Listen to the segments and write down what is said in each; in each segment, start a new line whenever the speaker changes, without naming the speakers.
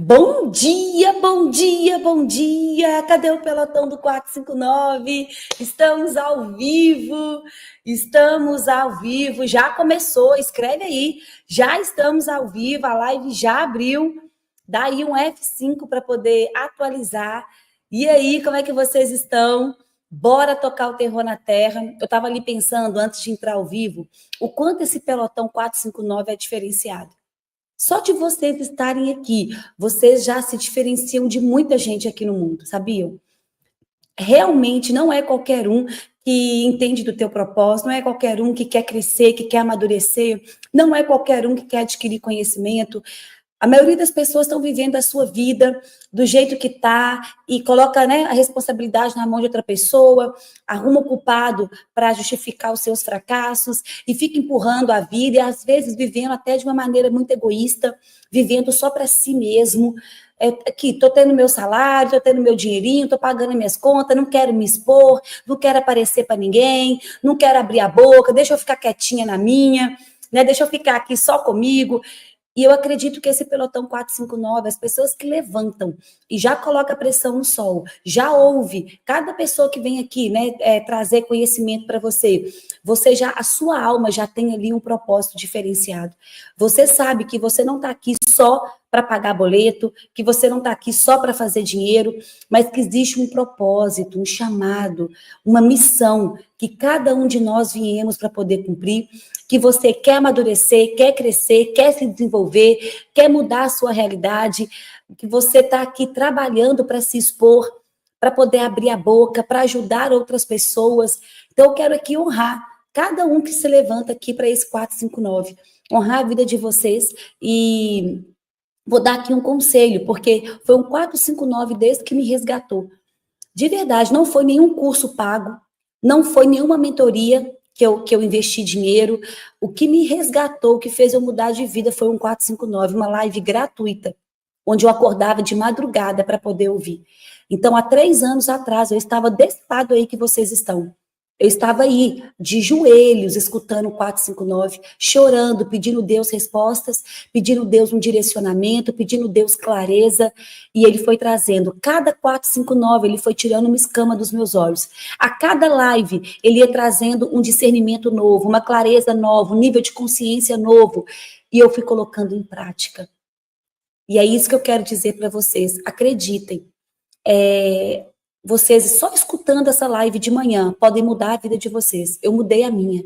Bom dia, bom dia, bom dia! Cadê o pelotão do 459? Estamos ao vivo, já começou, escreve aí, já estamos ao vivo, a live já abriu, dá aí um F5 para poder atualizar. E aí, como é que vocês estão? Bora tocar o terror na terra. Eu estava ali pensando, antes de entrar ao vivo, o quanto esse pelotão 459 é diferenciado. Só de vocês estarem aqui, vocês já se diferenciam de muita gente aqui no mundo, sabiam? Realmente não é qualquer um que entende do teu propósito, não é qualquer um que quer crescer, que quer amadurecer, não é qualquer um que quer adquirir conhecimento. A maioria das pessoas estão vivendo a sua vida do jeito que está e coloca, né, a responsabilidade na mão de outra pessoa, arruma o culpado para justificar os seus fracassos e fica empurrando a vida e às vezes vivendo até de uma maneira muito egoísta, vivendo só para si mesmo. Aqui, estou tendo meu salário, estou tendo meu dinheirinho, estou pagando minhas contas, não quero me expor, não quero aparecer para ninguém, não quero abrir a boca, deixa eu ficar quietinha na minha, né, deixa eu ficar aqui só comigo. E eu acredito que esse pelotão 459, as pessoas que levantam e já coloca a pressão no sol, já ouve cada pessoa que vem aqui, né, trazer conhecimento para você, a sua alma já tem ali um propósito diferenciado. Você sabe que você não está aqui só para pagar boleto, que você não está aqui só para fazer dinheiro, mas que existe um propósito, um chamado, uma missão que cada um de nós viemos para poder cumprir, que você quer amadurecer, quer crescer, quer se desenvolver, quer mudar a sua realidade, que você está aqui trabalhando para se expor, para poder abrir a boca, para ajudar outras pessoas. Então, eu quero aqui honrar cada um que se levanta aqui para esse 459, honrar a vida de vocês e vou dar aqui um conselho, porque foi um 459 desde que me resgatou. De verdade, não foi nenhum curso pago, não foi nenhuma mentoria que eu investi dinheiro. O que me resgatou, o que fez eu mudar de vida foi um 459, uma live gratuita, onde eu acordava de madrugada para poder ouvir. Então, há 3 anos atrás, eu estava desse lado aí que vocês estão. Eu estava aí, de joelhos, escutando o 459, chorando, pedindo Deus respostas, pedindo Deus um direcionamento, pedindo Deus clareza, e ele foi trazendo. Cada 459, ele foi tirando uma escama dos meus olhos. A cada live, ele ia trazendo um discernimento novo, uma clareza nova, um nível de consciência novo, e eu fui colocando em prática. E é isso que eu quero dizer para vocês. Acreditem. Vocês só escutando essa live de manhã podem mudar a vida de vocês. Eu mudei a minha.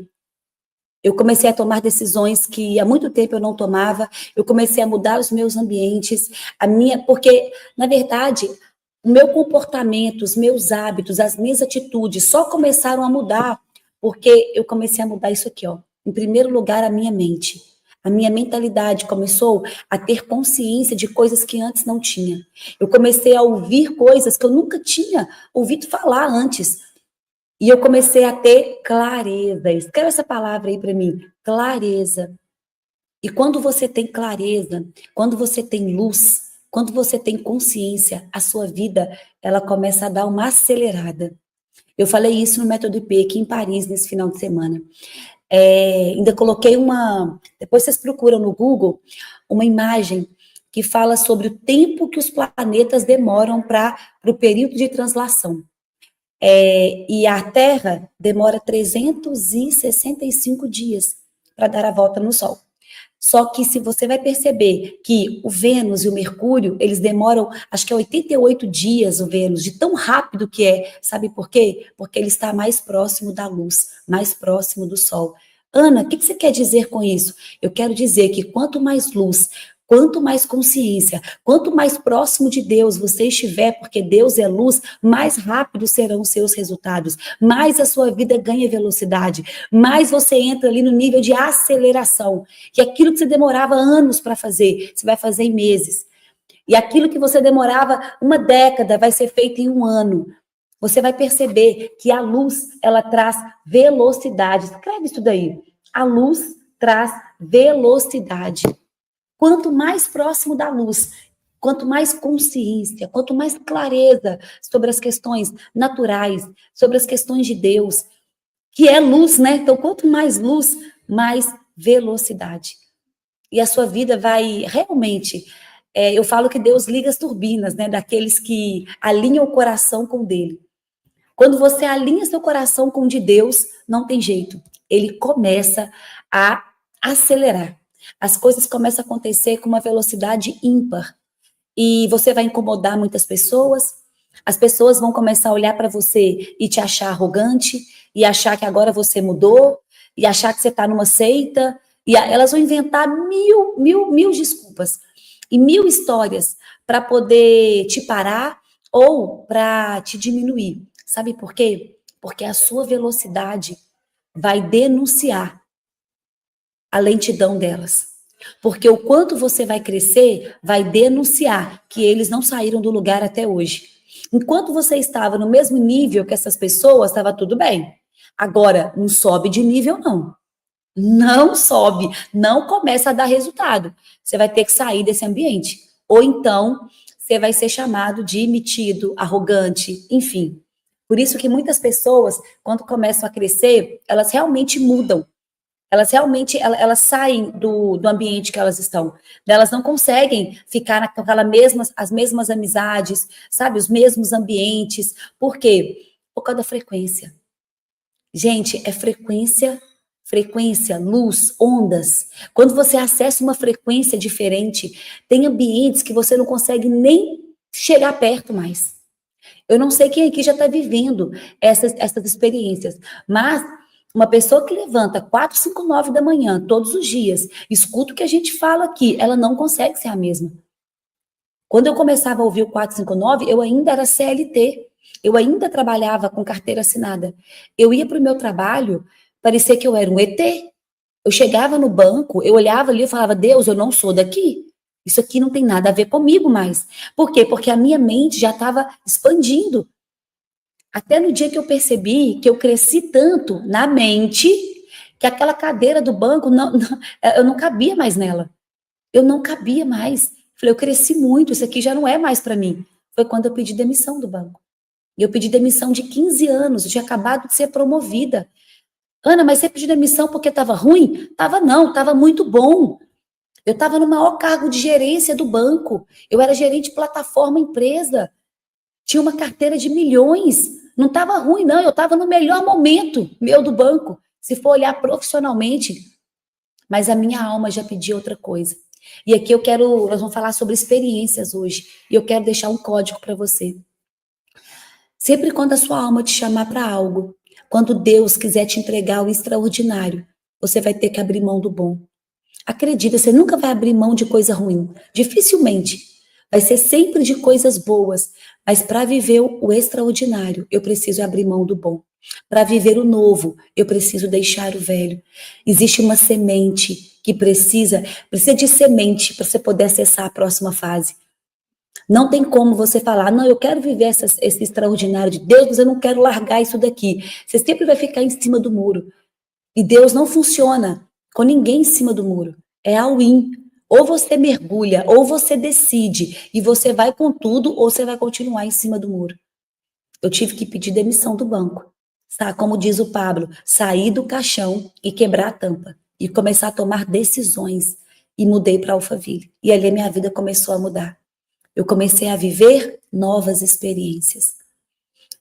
Eu comecei a tomar decisões que há muito tempo eu não tomava. Eu comecei a mudar os meus ambientes, porque na verdade o meu comportamento, os meus hábitos, as minhas atitudes só começaram a mudar porque eu comecei a mudar isso aqui, ó. Em primeiro lugar, a minha mente. A minha mentalidade começou a ter consciência de coisas que antes não tinha. Eu comecei a ouvir coisas que eu nunca tinha ouvido falar antes. E eu comecei a ter clareza. Escreve essa palavra aí para mim, clareza. E quando você tem clareza, quando você tem luz, quando você tem consciência, a sua vida, ela começa a dar uma acelerada. Eu falei isso no Método IP aqui em Paris nesse final de semana. Ainda coloquei depois vocês procuram no Google, uma imagem que fala sobre o tempo que os planetas demoram para o período de translação. E a Terra demora 365 dias para dar a volta no Sol. Só que se você vai perceber que o Vênus e o Mercúrio, eles demoram, acho que é 88 dias o Vênus, de tão rápido que é. Sabe por quê? Porque ele está mais próximo da luz, mais próximo do Sol. Ana, o que você quer dizer com isso? Eu quero dizer que quanto mais luz, quanto mais consciência, quanto mais próximo de Deus você estiver, porque Deus é luz, mais rápido serão os seus resultados, mais a sua vida ganha velocidade, mais você entra ali no nível de aceleração, que aquilo que você demorava anos para fazer, você vai fazer em meses. E aquilo que você demorava uma década vai ser feito em um ano. Você vai perceber que a luz, ela traz velocidade. Escreve isso daí. A luz traz velocidade. Quanto mais próximo da luz, quanto mais consciência, quanto mais clareza sobre as questões naturais, sobre as questões de Deus, que é luz, né? Então, quanto mais luz, mais velocidade. E a sua vida vai realmente eu falo que Deus liga as turbinas, né? Daqueles que alinham o coração com o dele. Quando você alinha seu coração com o de Deus, não tem jeito. Ele começa a acelerar. As coisas começam a acontecer com uma velocidade ímpar. E você vai incomodar muitas pessoas. As pessoas vão começar a olhar para você e te achar arrogante, e achar que agora você mudou, e achar que você está numa seita. E elas vão inventar mil desculpas e mil histórias para poder te parar ou para te diminuir. Sabe por quê? Porque a sua velocidade vai denunciar a lentidão delas. Porque o quanto você vai crescer vai denunciar que eles não saíram do lugar até hoje. Enquanto você estava no mesmo nível que essas pessoas, estava tudo bem. Agora, não sobe de nível, não. Não sobe, não começa a dar resultado. Você vai ter que sair desse ambiente. Ou então, você vai ser chamado de metido, arrogante, enfim. Por isso que muitas pessoas, quando começam a crescer, elas realmente mudam. Elas realmente, elas saem do ambiente que elas estão. Elas não conseguem ficar com as mesmas amizades, sabe? Os mesmos ambientes. Por quê? Por causa da frequência. Gente, é frequência, luz, ondas. Quando você acessa uma frequência diferente, tem ambientes que você não consegue nem chegar perto mais. Eu não sei quem aqui já está vivendo essas experiências, mas uma pessoa que levanta 4, 5, 9 da manhã, todos os dias, escuta o que a gente fala aqui, ela não consegue ser a mesma. Quando eu começava a ouvir o 459, eu ainda era CLT, eu ainda trabalhava com carteira assinada. Eu ia para o meu trabalho, parecia que eu era um ET. Eu chegava no banco, eu olhava ali e falava, Deus, eu não sou daqui. Isso aqui não tem nada a ver comigo mais. Por quê? Porque a minha mente já estava expandindo. Até no dia que eu percebi que eu cresci tanto na mente, que aquela cadeira do banco, eu não cabia mais nela. Eu não cabia mais. Falei, eu cresci muito, isso aqui já não é mais para mim. Foi quando eu pedi demissão do banco. E eu pedi demissão de 15 anos, eu tinha acabado de ser promovida. Ana, mas você pediu demissão porque estava ruim? Tava não, estava muito bom. Eu estava no maior cargo de gerência do banco. Eu era gerente de plataforma empresa. Tinha uma carteira de milhões. Não estava ruim, não. Eu estava no melhor momento meu do banco, se for olhar profissionalmente. Mas a minha alma já pedia outra coisa. E aqui nós vamos falar sobre experiências hoje. E eu quero deixar um código para você. Sempre quando a sua alma te chamar para algo, quando Deus quiser te entregar o extraordinário, você vai ter que abrir mão do bom. Acredita, você nunca vai abrir mão de coisa ruim. Dificilmente. Vai ser sempre de coisas boas. Mas para viver o extraordinário, eu preciso abrir mão do bom. Para viver o novo, eu preciso deixar o velho. Existe uma semente que precisa de semente para você poder acessar a próxima fase. Não tem como você falar, não, eu quero viver esse extraordinário de Deus, mas eu não quero largar isso daqui. Você sempre vai ficar em cima do muro. E Deus não funciona com ninguém em cima do muro. É all-in. Ou você mergulha, ou você decide, e você vai com tudo, ou você vai continuar em cima do muro. Eu tive que pedir demissão do banco. Sabe? Como diz o Pablo, sair do caixão e quebrar a tampa. E começar a tomar decisões. E mudei para Alphaville. E ali a minha vida começou a mudar. Eu comecei a viver novas experiências.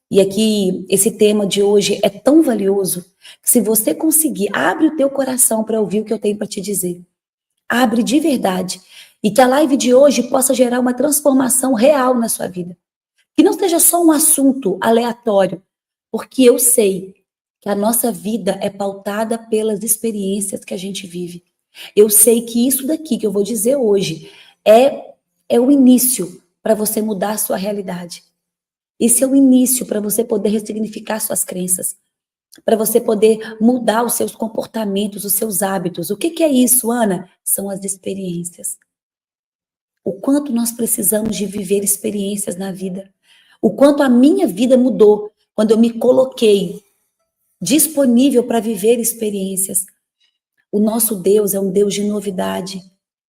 E aqui, esse tema de hoje é tão valioso, que se você conseguir, abre o teu coração para ouvir o que eu tenho para te dizer. Abre de verdade. E que a live de hoje possa gerar uma transformação real na sua vida. Que não seja só um assunto aleatório, porque eu sei que a nossa vida é pautada pelas experiências que a gente vive. Eu sei que isso daqui que eu vou dizer hoje é o início para você mudar a sua realidade. Esse é o início para você poder ressignificar suas crenças, para você poder mudar os seus comportamentos, os seus hábitos. O que é isso, Ana? São as experiências. O quanto nós precisamos de viver experiências na vida. O quanto a minha vida mudou quando eu me coloquei disponível para viver experiências. O nosso Deus é um Deus de novidade.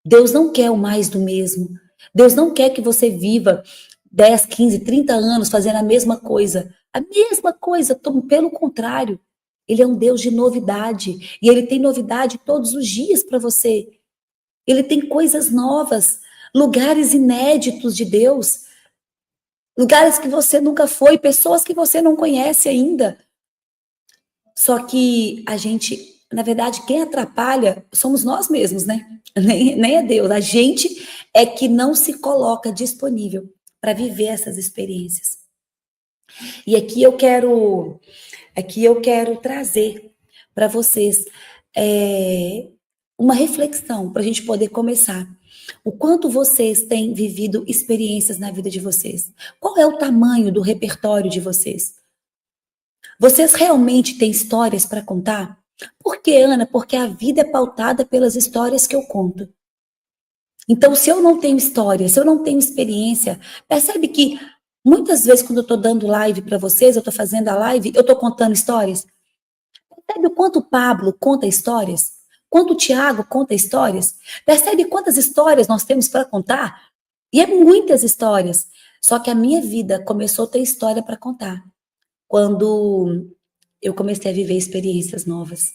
Deus não quer o mais do mesmo. Deus não quer que você viva 10, 15, 30 anos fazendo a mesma coisa. A mesma coisa, pelo contrário. Ele é um Deus de novidade. E ele tem novidade todos os dias para você. Ele tem coisas novas. lugares inéditos de Deus, lugares que você nunca foi, pessoas que você não conhece ainda. Só que a gente, na verdade, quem atrapalha somos nós mesmos, né? Nem é Deus. A gente é que não se coloca disponível para viver essas experiências. E aqui eu quero trazer para vocês uma reflexão para a gente poder começar. O quanto vocês têm vivido experiências na vida de vocês? Qual é o tamanho do repertório de vocês? Vocês realmente têm histórias para contar? Por que, Ana? Porque a vida é pautada pelas histórias que eu conto. Então, se eu não tenho história, se eu não tenho experiência, percebe que muitas vezes quando eu estou dando live para vocês, eu estou fazendo a live, eu estou contando histórias. Percebe o quanto o Pablo conta histórias? Quanto o Tiago conta histórias? Percebe quantas histórias nós temos para contar? E é muitas histórias. Só que a minha vida começou a ter história para contar quando eu comecei a viver experiências novas.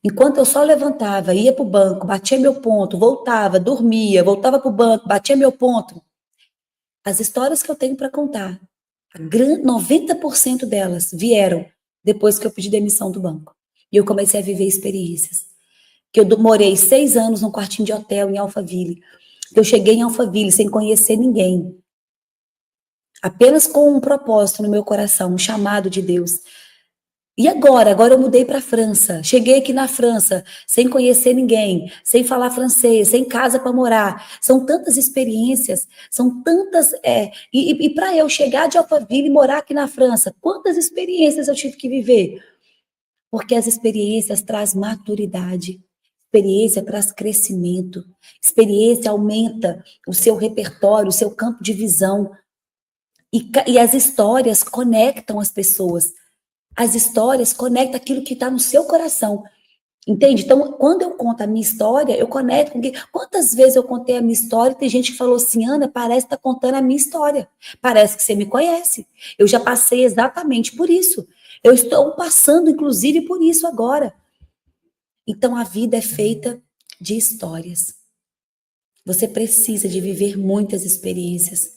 Enquanto eu só levantava, ia para o banco, batia meu ponto, voltava, dormia, voltava para o banco, batia meu ponto. As histórias que eu tenho para contar, 90% delas vieram depois que eu pedi demissão do banco. E eu comecei a viver experiências. Que eu morei 6 anos num quartinho de hotel em Alphaville. Eu cheguei em Alphaville sem conhecer ninguém. Apenas com um propósito no meu coração, um chamado de Deus. E agora? Agora eu mudei para a França. Cheguei aqui na França sem conhecer ninguém, sem falar francês, sem casa para morar. São tantas experiências, são tantas. E para eu chegar de Alphaville e morar aqui na França, quantas experiências eu tive que viver? Porque as experiências trazem maturidade, experiência traz crescimento, experiência aumenta o seu repertório, o seu campo de visão. E as histórias conectam as pessoas. As histórias conectam aquilo que está no seu coração. Entende? Então, quando eu conto a minha história, eu conecto com quem... Quantas vezes eu contei a minha história e tem gente que falou assim, Ana, parece que está contando a minha história. Parece que você me conhece. Eu já passei exatamente por isso. Eu estou passando, inclusive, por isso agora. Então, a vida é feita de histórias. Você precisa de viver muitas experiências.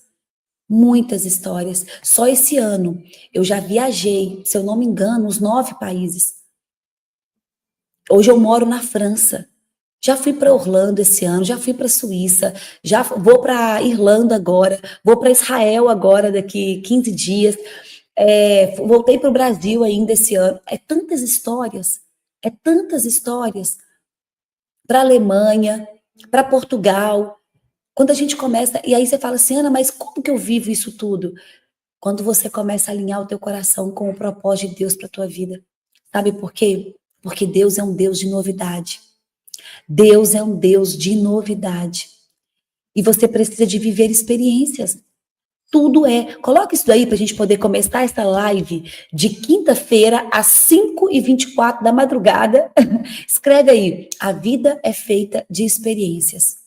Muitas histórias. Só esse ano eu já viajei, se eu não me engano, uns 9 países. Hoje eu moro na França. Já fui para Orlando esse ano, já fui para a Suíça, já vou para Irlanda agora, vou para Israel agora daqui 15 dias. Voltei para o Brasil ainda esse ano. É tantas histórias para a Alemanha, para Portugal. Quando a gente começa, e aí você fala assim, Ana, mas como que eu vivo isso tudo? Quando você começa a alinhar o teu coração com o propósito de Deus para a tua vida. Sabe por quê? Porque Deus é um Deus de novidade. Deus é um Deus de novidade. E você precisa de viver experiências. Tudo é. Coloca isso aí para a gente poder começar essa live de quinta-feira às 5h24 da madrugada. Escreve aí. A vida é feita de experiências.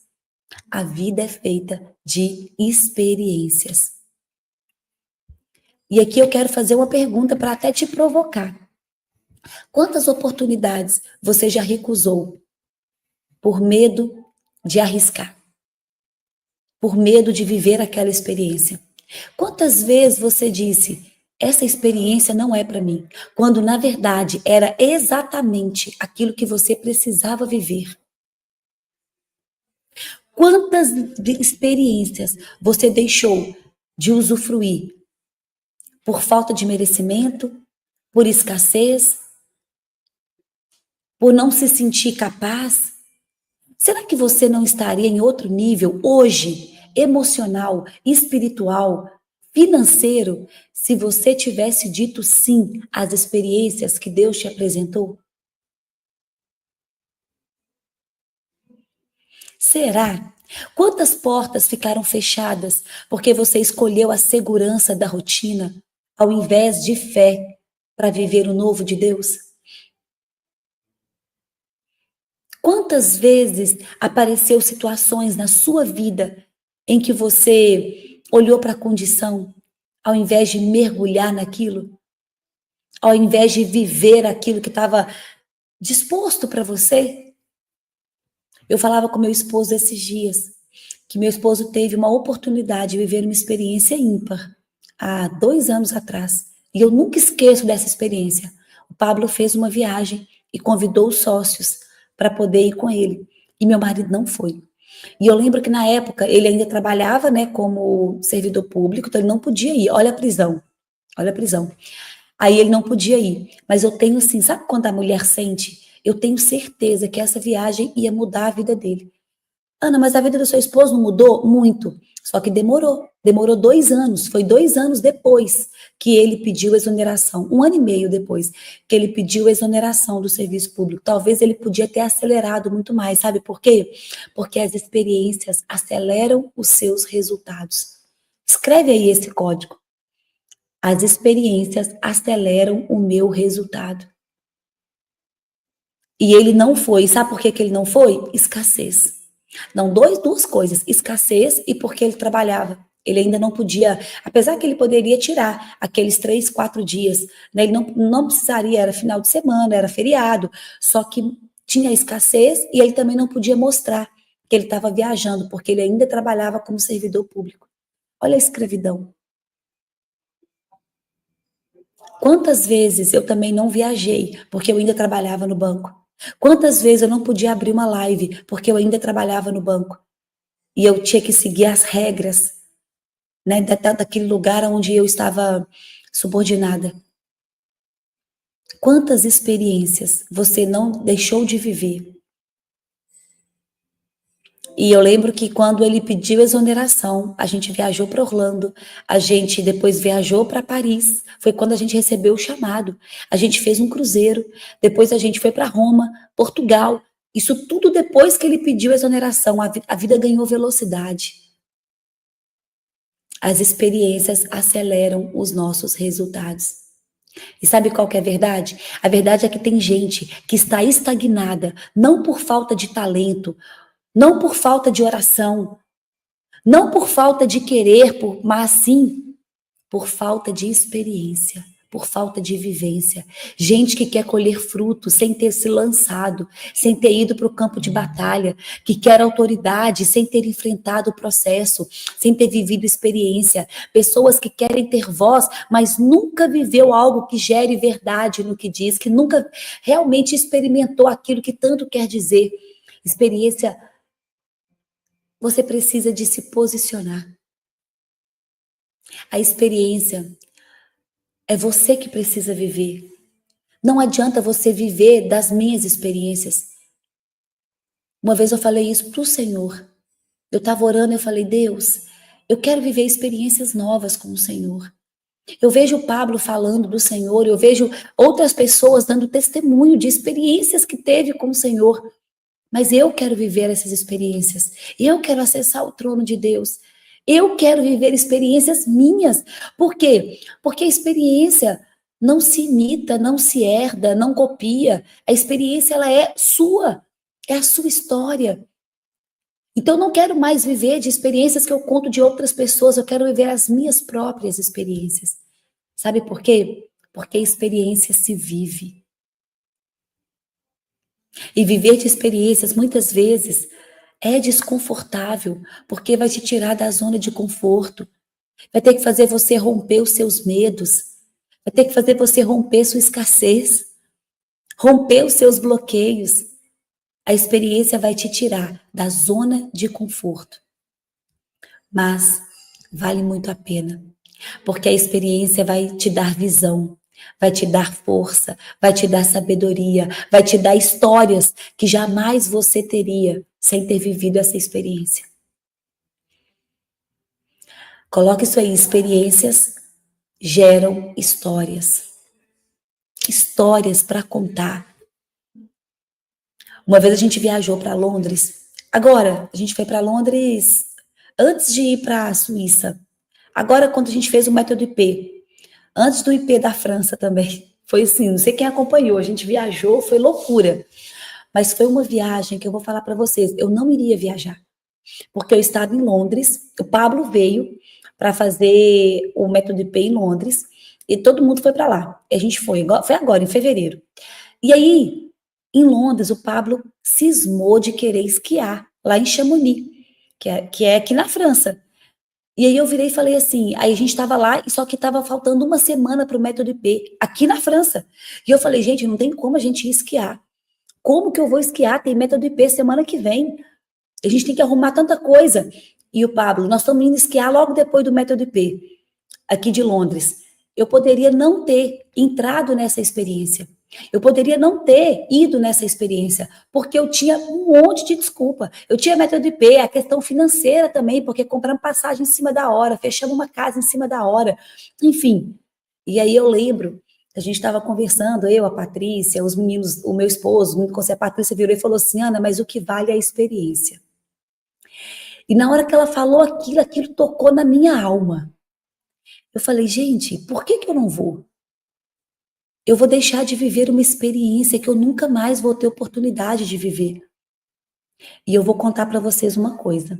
A vida é feita de experiências. E aqui eu quero fazer uma pergunta para até te provocar. Quantas oportunidades você já recusou por medo de arriscar? Por medo de viver aquela experiência? Quantas vezes você disse, essa experiência não é para mim, quando na verdade era exatamente aquilo que você precisava viver? Quantas experiências você deixou de usufruir por falta de merecimento, por escassez, por não se sentir capaz? Será que você não estaria em outro nível hoje, emocional, espiritual, financeiro, se você tivesse dito sim às experiências que Deus te apresentou? Será? Quantas portas ficaram fechadas porque você escolheu a segurança da rotina ao invés de fé para viver o novo de Deus? Quantas vezes apareceu situações na sua vida em que você olhou para a condição ao invés de mergulhar naquilo? Ao invés de viver aquilo que estava disposto para você? Eu falava com meu esposo esses dias. que meu esposo teve uma oportunidade de viver uma experiência ímpar há 2 anos atrás. E eu nunca esqueço dessa experiência. O Pablo fez uma viagem e convidou os sócios para poder ir com ele. E meu marido não foi. E eu lembro que na época ele ainda trabalhava, né, como servidor público, então ele não podia ir. Olha a prisão. Olha a prisão. Aí ele não podia ir. Mas eu tenho assim, sabe quando a mulher sente? Eu tenho certeza que essa viagem ia mudar a vida dele. Ana, mas a vida do seu esposo não mudou? Muito. Só que demorou. Demorou 2 anos. Foi 2 anos depois que ele pediu exoneração. 1 ano e meio depois que ele pediu exoneração do serviço público. Talvez ele podia ter acelerado muito mais. Sabe por quê? Porque as experiências aceleram os seus resultados. Escreve aí esse código. As experiências aceleram o meu resultado. E ele não foi. Sabe por que ele não foi? Escassez. Não, duas coisas, escassez e porque ele trabalhava. Ele ainda não podia, apesar que ele poderia tirar aqueles 3, 4 dias, né? Ele não precisaria, era final de semana, era feriado, só que tinha escassez e ele também não podia mostrar que ele estava viajando, porque ele ainda trabalhava como servidor público. Olha a escravidão. Quantas vezes eu também não viajei, porque eu ainda trabalhava no banco? Quantas vezes eu não podia abrir uma live, porque eu ainda trabalhava no banco? E eu tinha que seguir as regras, né, daquele lugar onde eu estava subordinada. Quantas experiências você não deixou de viver? E eu lembro que quando ele pediu exoneração, a gente viajou para Orlando, a gente depois viajou para Paris, foi quando a gente recebeu o chamado. A gente fez um cruzeiro, depois a gente foi para Roma, Portugal. Isso tudo depois que ele pediu exoneração, a vida ganhou velocidade. As experiências aceleram os nossos resultados. E sabe qual que é a verdade? A verdade é que tem gente que está estagnada, não por falta de talento, não por falta de oração, não por falta de querer, mas sim por falta de experiência, por falta de vivência. Gente que quer colher frutos sem ter se lançado, sem ter ido para o campo de batalha, que quer autoridade sem ter enfrentado o processo, sem ter vivido experiência. Pessoas que querem ter voz, mas nunca viveu algo que gere verdade no que diz, que nunca realmente experimentou aquilo que tanto quer dizer. Experiência, você precisa de se posicionar. A experiência é você que precisa viver. Não adianta você viver das minhas experiências. Uma vez eu falei isso para o Senhor. Eu estava orando e eu falei, Deus, eu quero viver experiências novas com o Senhor. Eu vejo o Pablo falando do Senhor, eu vejo outras pessoas dando testemunho de experiências que teve com o Senhor. Mas eu quero viver essas experiências. Eu quero acessar o trono de Deus. Eu quero viver experiências minhas. Por quê? Porque a experiência não se imita, não se herda, não copia. A experiência, ela é sua. É a sua história. Então, eu não quero mais viver de experiências que eu conto de outras pessoas. Eu quero viver as minhas próprias experiências. Sabe por quê? Porque a experiência se vive. E viver de experiências, muitas vezes, é desconfortável, porque vai te tirar da zona de conforto. Vai ter que fazer você romper os seus medos. Vai ter que fazer você romper sua escassez. Romper os seus bloqueios. A experiência vai te tirar da zona de conforto. Mas vale muito a pena. Porque a experiência vai te dar visão. Vai te dar força, vai te dar sabedoria, vai te dar histórias que jamais você teria sem ter vivido essa experiência. Coloque isso aí, experiências geram histórias. Histórias para contar. Uma vez a gente viajou para Londres. Agora, a gente foi para Londres antes de ir para a Suíça. Agora, quando a gente fez o método IP. Antes do IP da França também. Foi assim, não sei quem acompanhou, a gente viajou, foi loucura. Mas foi uma viagem que eu vou falar para vocês, eu não iria viajar. Porque eu estava em Londres, o Pablo veio para fazer o método IP em Londres, e todo mundo foi para lá. E a gente foi agora, em fevereiro. E aí, em Londres, o Pablo cismou de querer esquiar, lá em Chamonix, que é aqui na França. E aí eu virei e falei assim, aí a gente estava lá, só que estava faltando uma semana para o método IP, aqui na França. E eu falei, gente, não tem como a gente ir esquiar. Como que eu vou esquiar? Tem método IP semana que vem. A gente tem que arrumar tanta coisa. E o Pablo, nós estamos indo esquiar logo depois do método IP, aqui de Londres. Eu poderia não ter entrado nessa experiência. Eu poderia não ter ido nessa experiência, porque eu tinha um monte de desculpa. Eu tinha método IP, a questão financeira também, porque compramos passagem em cima da hora, fechamos uma casa em cima da hora, enfim. E aí eu lembro, a gente estava conversando, eu, a Patrícia, os meninos, o meu esposo, a Patrícia virou e falou assim, Ana, mas o que vale é a experiência. E na hora que ela falou aquilo, aquilo tocou na minha alma. Eu falei, gente, por que eu não vou? Eu vou deixar de viver uma experiência que eu nunca mais vou ter oportunidade de viver. E eu vou contar para vocês uma coisa.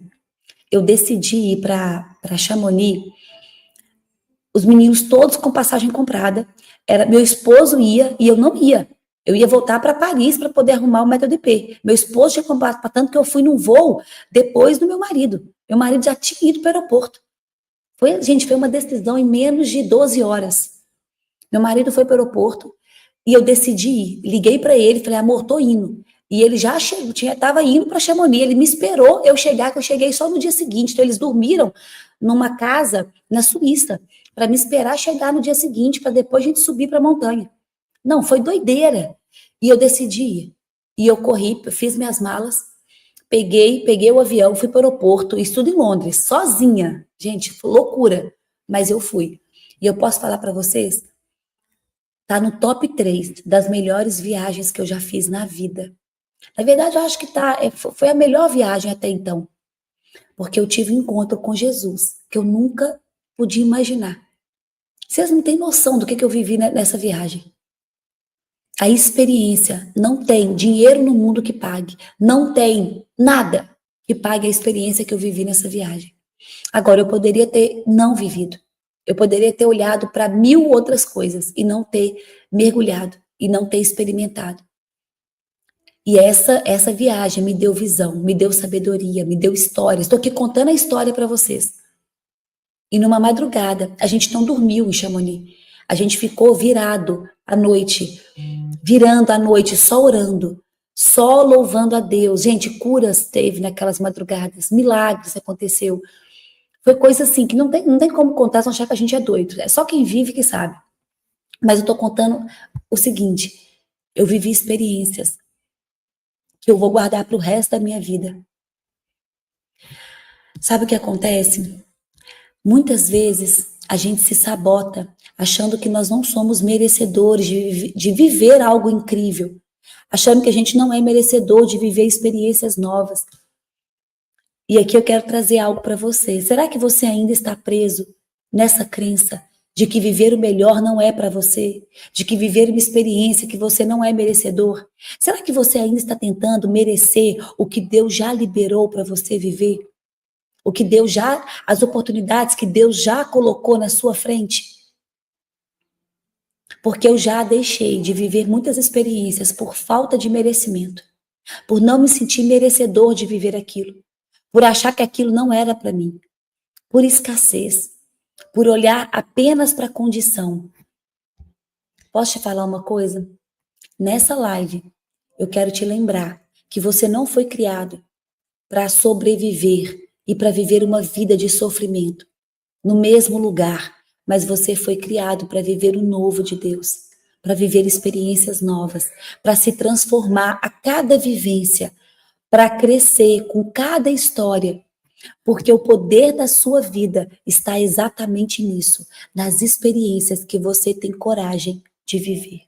Eu decidi ir para Chamonix, os meninos todos com passagem comprada. Meu esposo ia e eu não ia. Eu ia voltar para Paris para poder arrumar o método IP. Meu esposo tinha comprado, tanto que eu fui num voo depois do meu marido. Meu marido já tinha ido para o aeroporto. Gente, foi uma decisão em menos de 12 horas. Meu marido foi para o aeroporto e eu decidi ir. Liguei para ele, falei, amor, tô indo. E ele já estava indo para Chamonix. Ele me esperou eu chegar, que eu cheguei só no dia seguinte. Então, eles dormiram numa casa na Suíça para me esperar chegar no dia seguinte, para depois a gente subir para a montanha. Não, foi doideira. E eu decidi ir. E eu corri, fiz minhas malas, peguei o avião, fui para o aeroporto, estudo em Londres, sozinha. Gente, loucura. Mas eu fui. E eu posso falar para vocês, tá no top 3 das melhores viagens que eu já fiz na vida. Na verdade, eu acho que foi a melhor viagem até então. Porque eu tive um encontro com Jesus, que eu nunca podia imaginar. Vocês não têm noção do que eu vivi nessa viagem. A experiência, não tem dinheiro no mundo que pague, não tem nada que pague a experiência que eu vivi nessa viagem. Agora, eu poderia ter não vivido, eu poderia ter olhado para 1000 outras coisas e não ter mergulhado, e não ter experimentado. E essa viagem me deu visão, me deu sabedoria, me deu história. Estou aqui contando a história para vocês. E numa madrugada, a gente não dormiu em Chamonix. A gente ficou virado à noite, virando à noite, só orando, só louvando a Deus. Gente, curas teve naquelas madrugadas, milagres aconteceu. Foi coisa assim que não tem como contar, sem achar que a gente é doido. É só quem vive que sabe. Mas eu tô contando o seguinte, eu vivi experiências que eu vou guardar para o resto da minha vida. Sabe o que acontece? Muitas vezes a gente se sabota achando que nós não somos merecedores de viver algo incrível, achando que a gente não é merecedor de viver experiências novas. E aqui eu quero trazer algo para você. Será que você ainda está preso nessa crença de que viver o melhor não é para você? De que viver uma experiência que você não é merecedor? Será que você ainda está tentando merecer o que Deus já liberou para você viver? O que Deus já, as oportunidades que Deus já colocou na sua frente? Porque eu já deixei de viver muitas experiências por falta de merecimento, por não me sentir merecedor de viver aquilo, por achar que aquilo não era para mim, por escassez, por olhar apenas para a condição. Posso te falar uma coisa? Nessa live, eu quero te lembrar que você não foi criado para sobreviver e para viver uma vida de sofrimento no mesmo lugar, mas você foi criado para viver o novo de Deus, para viver experiências novas, para se transformar a cada vivência, para crescer com cada história, porque o poder da sua vida está exatamente nisso, nas experiências que você tem coragem de viver.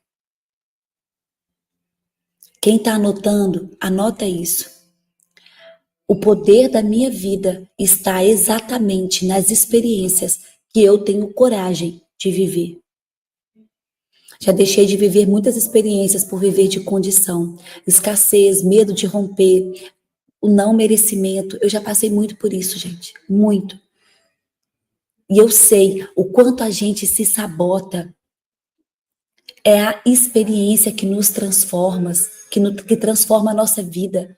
Quem está anotando, anota isso. O poder da minha vida está exatamente nas experiências que eu tenho coragem de viver. Já deixei de viver muitas experiências por viver de condição, escassez, medo de romper, o não merecimento. Eu já passei muito por isso, gente, muito. E eu sei o quanto a gente se sabota. É a experiência que nos transforma, que transforma a nossa vida.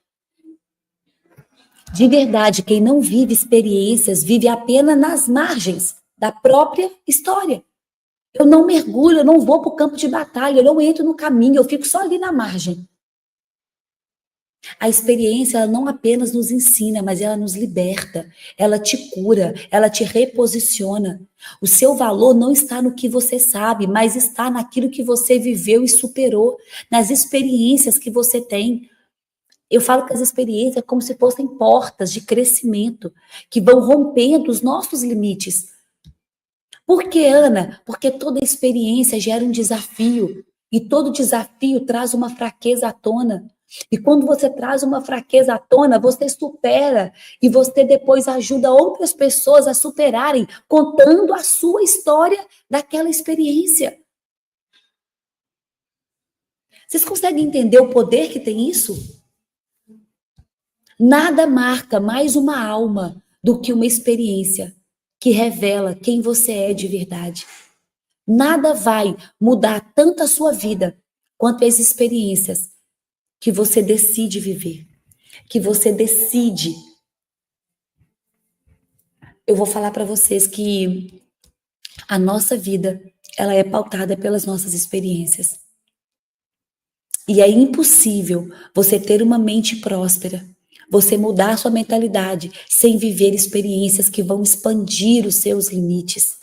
De verdade, quem não vive experiências vive apenas nas margens da própria história. Eu não mergulho, eu não vou para o campo de batalha, eu não entro no caminho, eu fico só ali na margem. A experiência, ela não apenas nos ensina, mas ela nos liberta, ela te cura, ela te reposiciona. O seu valor não está no que você sabe, mas está naquilo que você viveu e superou, nas experiências que você tem. Eu falo que as experiências é como se fossem portas de crescimento, que vão rompendo os nossos limites. Por que, Ana? Porque toda experiência gera um desafio, e todo desafio traz uma fraqueza à tona. E quando você traz uma fraqueza à tona, você supera e você depois ajuda outras pessoas a superarem, contando a sua história daquela experiência. Vocês conseguem entender o poder que tem isso? Nada marca mais uma alma do que uma experiência que revela quem você é de verdade. Nada vai mudar tanto a sua vida quanto as experiências que você decide viver, que você decide. Eu vou falar para vocês que a nossa vida, ela é pautada pelas nossas experiências. E é impossível você ter uma mente próspera, você mudar a sua mentalidade sem viver experiências que vão expandir os seus limites.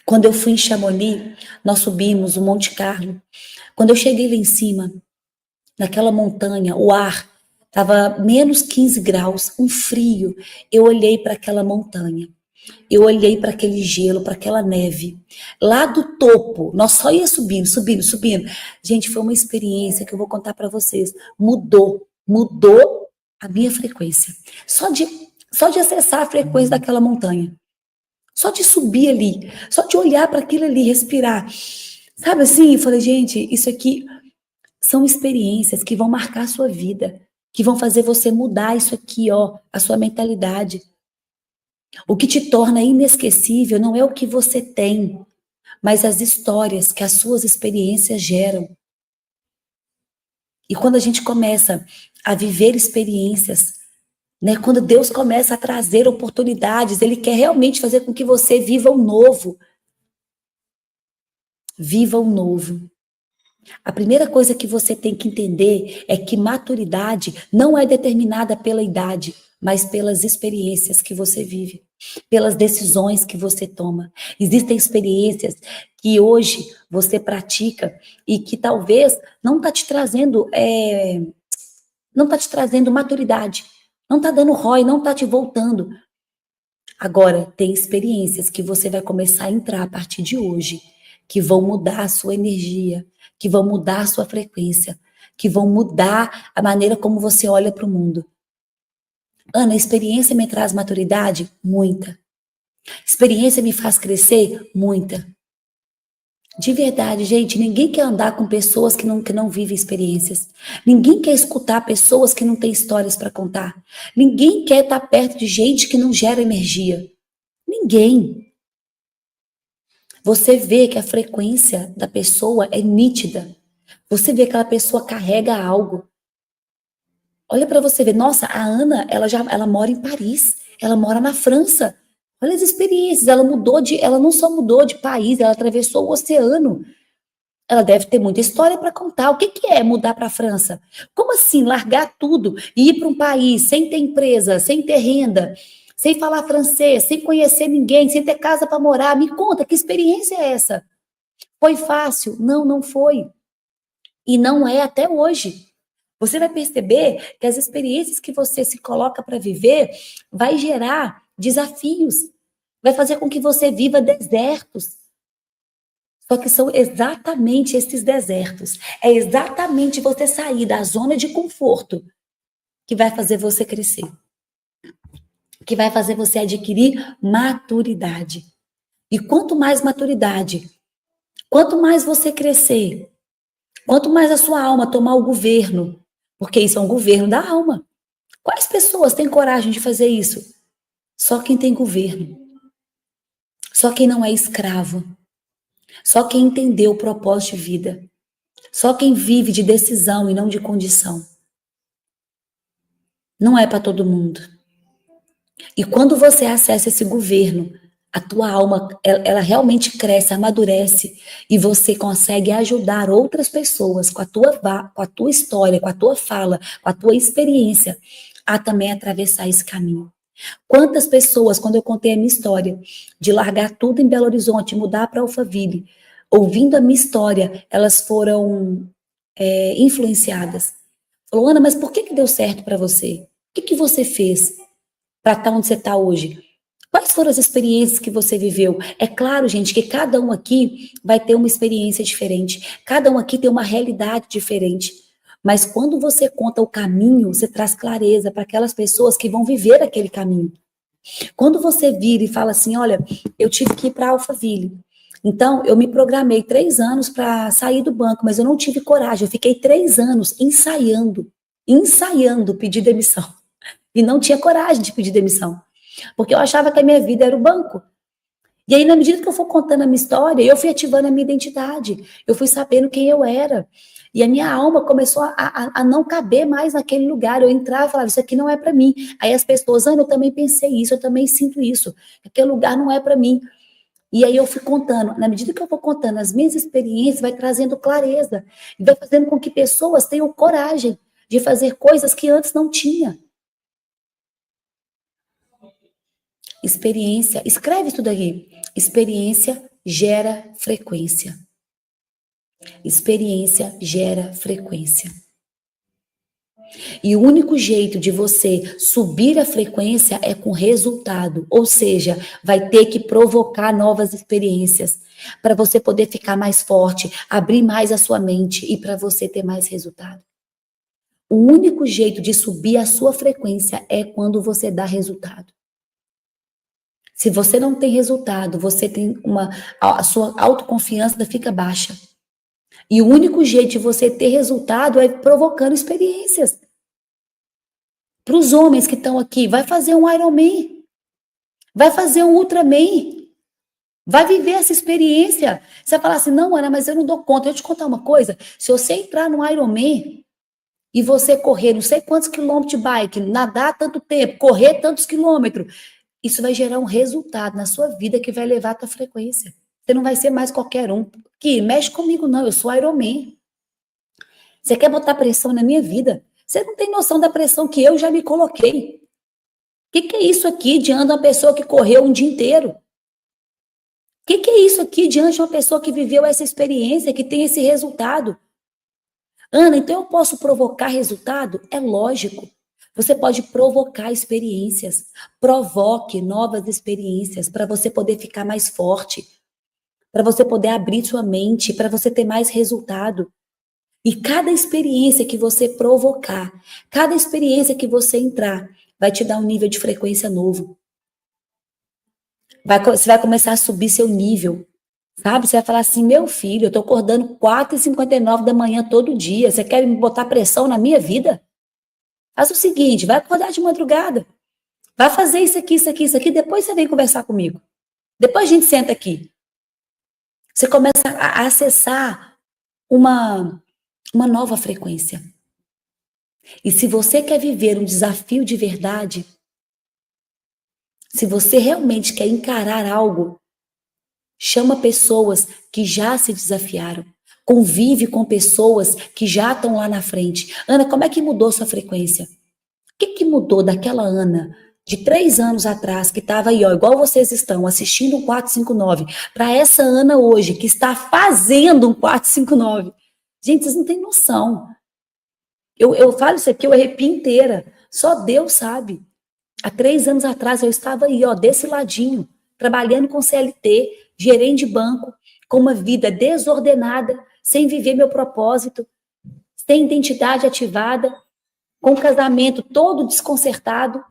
Quando eu fui em Chamonix, nós subimos o Monte Carlo. Quando eu cheguei lá em cima, naquela montanha, o ar estava menos 15 graus, um frio. Eu olhei para aquela montanha. Eu olhei para aquele gelo, para aquela neve. Lá do topo, nós só ia subindo, subindo, subindo. Gente, foi uma experiência que eu vou contar para vocês. Mudou a minha frequência. Só de acessar a frequência daquela montanha. Só de subir ali, só de olhar para aquilo ali, respirar. Sabe assim? Eu falei, gente, isso aqui são experiências que vão marcar a sua vida, que vão fazer você mudar isso aqui, ó, a sua mentalidade. O que te torna inesquecível não é o que você tem, mas as histórias que as suas experiências geram. E quando a gente começa a viver experiências, né, quando Deus começa a trazer oportunidades, Ele quer realmente fazer com que você viva o novo. Viva o novo. A primeira coisa que você tem que entender é que maturidade não é determinada pela idade, mas pelas experiências que você vive, pelas decisões que você toma. Existem experiências que hoje você pratica e que talvez não está te trazendo, não está te trazendo maturidade, não está dando ROI, não está te voltando. Agora, tem experiências que você vai começar a entrar a partir de hoje, que vão mudar a sua energia, que vão mudar a sua frequência, que vão mudar a maneira como você olha para o mundo. Ana, a experiência me traz maturidade? Muita. Experiência me faz crescer? Muita. De verdade, gente, ninguém quer andar com pessoas que não vivem experiências. Ninguém quer escutar pessoas que não têm histórias para contar. Ninguém quer estar perto de gente que não gera energia. Ninguém. Você vê que a frequência da pessoa é nítida. Você vê que aquela pessoa carrega algo. Olha para você ver, nossa, a Ana, ela mora em Paris, ela mora na França. Olha as experiências, ela não só mudou de país, ela atravessou o oceano. Ela deve ter muita história para contar. O que é mudar para a França? Como assim largar tudo e ir para um país sem ter empresa, sem ter renda, sem falar francês, sem conhecer ninguém, sem ter casa para morar? Me conta, que experiência é essa? Foi fácil? Não, não foi. E não é até hoje. Você vai perceber que as experiências que você se coloca para viver vai gerar desafios, vai fazer com que você viva desertos. Só que são exatamente esses desertos. É exatamente você sair da zona de conforto que vai fazer você crescer, que vai fazer você adquirir maturidade. E quanto mais maturidade, quanto mais você crescer, quanto mais a sua alma tomar o governo, porque isso é um governo da alma. Quais pessoas têm coragem de fazer isso? Só quem tem governo. Só quem não é escravo. Só quem entendeu o propósito de vida. Só quem vive de decisão e não de condição. Não é para todo mundo. E quando você acessa esse governo, a tua alma, ela realmente cresce, amadurece, e você consegue ajudar outras pessoas com a tua história, com a tua fala, com a tua experiência, a também atravessar esse caminho. Quantas pessoas, quando eu contei a minha história, de largar tudo em Belo Horizonte, mudar para Alphaville, ouvindo a minha história, elas foram influenciadas. Falou, Ana, mas por que deu certo para você? O que você fez para estar onde você está hoje? Quais foram as experiências que você viveu? É claro, gente, que cada um aqui vai ter uma experiência diferente. Cada um aqui tem uma realidade diferente. Mas quando você conta o caminho, você traz clareza para aquelas pessoas que vão viver aquele caminho. Quando você vira e fala assim, olha, eu tive que ir para Alphaville. Então, eu me programei 3 anos para sair do banco, mas eu não tive coragem. Eu fiquei 3 anos ensaiando pedir demissão. E não tinha coragem de pedir demissão. Porque eu achava que a minha vida era o banco. E aí, na medida que eu for contando a minha história, eu fui ativando a minha identidade. Eu fui sabendo quem eu era. E a minha alma começou a não caber mais naquele lugar. Eu entrava e falava, isso aqui não é para mim. Aí as pessoas, Ana, eu também pensei isso, eu também sinto isso. Aquele lugar não é para mim. E aí eu fui contando. Na medida que eu vou contando as minhas experiências, vai trazendo clareza. E vai fazendo com que pessoas tenham coragem de fazer coisas que antes não tinha. Experiência, escreve isso daí. Experiência gera frequência. Experiência gera frequência. E o único jeito de você subir a frequência é com resultado, ou seja, vai ter que provocar novas experiências para você poder ficar mais forte, abrir mais a sua mente e para você ter mais resultado. O único jeito de subir a sua frequência é quando você dá resultado. Se você não tem resultado, você tem a sua autoconfiança fica baixa. E o único jeito de você ter resultado é provocando experiências. Para os homens que estão aqui, vai fazer um Ironman, vai fazer um Ultraman, vai viver essa experiência. Você vai falar assim, não, Ana, mas eu não dou conta. Eu te contar uma coisa, se você entrar no Ironman e você correr não sei quantos quilômetros de bike, nadar tanto tempo, correr tantos quilômetros, isso vai gerar um resultado na sua vida que vai levar a tua frequência. Você não vai ser mais qualquer um que mexe comigo, não. Eu sou Ironman. Você quer botar pressão na minha vida? Você não tem noção da pressão que eu já me coloquei. O que é isso aqui diante de uma pessoa que correu um dia inteiro? O que é isso aqui diante de uma pessoa que viveu essa experiência, que tem esse resultado? Ana, então eu posso provocar resultado? É lógico. Você pode provocar experiências. Provoque novas experiências para você poder ficar mais forte, para você poder abrir sua mente, para você ter mais resultado. E cada experiência que você provocar, cada experiência que você entrar, vai te dar um nível de frequência novo. Você vai começar a subir seu nível. Sabe? Você vai falar assim, meu filho, eu tô acordando 4h59 da manhã todo dia. Você quer me botar pressão na minha vida? Faz o seguinte, vai acordar de madrugada. Vai fazer isso aqui, isso aqui, isso aqui. Depois você vem conversar comigo. Depois a gente senta aqui. Você começa a acessar uma nova frequência. E se você quer viver um desafio de verdade, se você realmente quer encarar algo, chama pessoas que já se desafiaram. Convive com pessoas que já estão lá na frente. Ana, como é que mudou sua frequência? O que mudou daquela Ana de 3 anos atrás, que estava aí, ó, igual vocês estão, assistindo um 459, para essa Ana hoje, que está fazendo um 459? Gente, vocês não têm noção. Eu falo isso aqui, eu arrepio inteira. Só Deus sabe. Há 3 anos atrás eu estava aí, ó, desse ladinho, trabalhando com CLT, gerente de banco, com uma vida desordenada, sem viver meu propósito, sem identidade ativada, com o casamento todo desconcertado,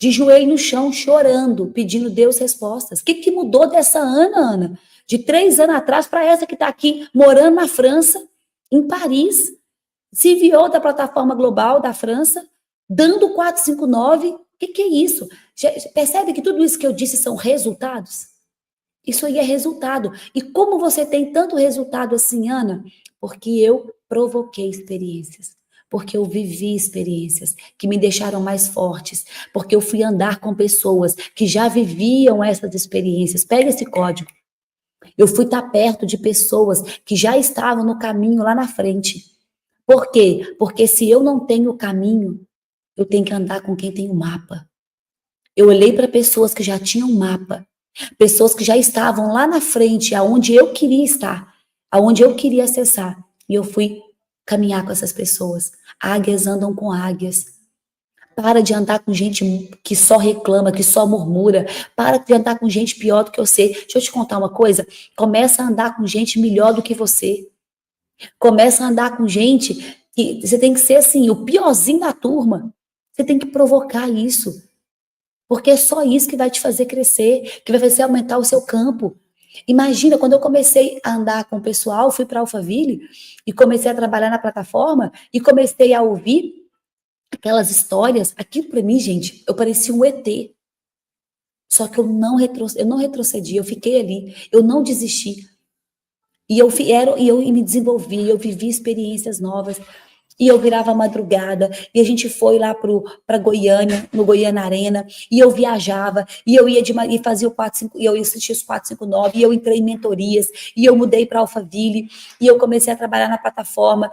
de joelho no chão, chorando, pedindo Deus respostas. O que mudou dessa Ana? De 3 anos atrás para essa que está aqui, morando na França, em Paris, se enviou da plataforma global da França, dando 459. O que é isso? Percebe que tudo isso que eu disse são resultados? Isso aí é resultado. E como você tem tanto resultado assim, Ana? Porque eu provoquei experiências. Porque eu vivi experiências que me deixaram mais fortes, porque eu fui andar com pessoas que já viviam essas experiências. Pega esse código. Eu fui estar perto de pessoas que já estavam no caminho lá na frente. Por quê? Porque se eu não tenho o caminho, eu tenho que andar com quem tem o mapa. Eu olhei para pessoas que já tinham mapa, pessoas que já estavam lá na frente, aonde eu queria estar, aonde eu queria acessar. E eu fui caminhar com essas pessoas. Águias andam com águias. Para de andar com gente que só reclama, que só murmura. Para de andar com gente pior do que você. Deixa eu te contar uma coisa. Começa a andar com gente melhor do que você. Começa a andar com gente que você tem que ser assim, o piorzinho da turma. Você tem que provocar isso. Porque é só isso que vai te fazer crescer, que vai fazer aumentar o seu campo. Imagina, quando eu comecei a andar com o pessoal, fui para Alphaville e comecei a trabalhar na plataforma e comecei a ouvir aquelas histórias. Aquilo para mim, gente, eu parecia um ET. Só que eu não retrocedi, eu fiquei ali, eu não desisti. E eu me desenvolvi, eu vivi experiências novas. E eu virava madrugada, e a gente foi lá para Goiânia, no Goiânia Arena, e eu viajava, e eu ia e fazia o 45, e eu assistia os 459, e eu entrei em mentorias, e eu mudei para Alphaville, e eu comecei a trabalhar na plataforma,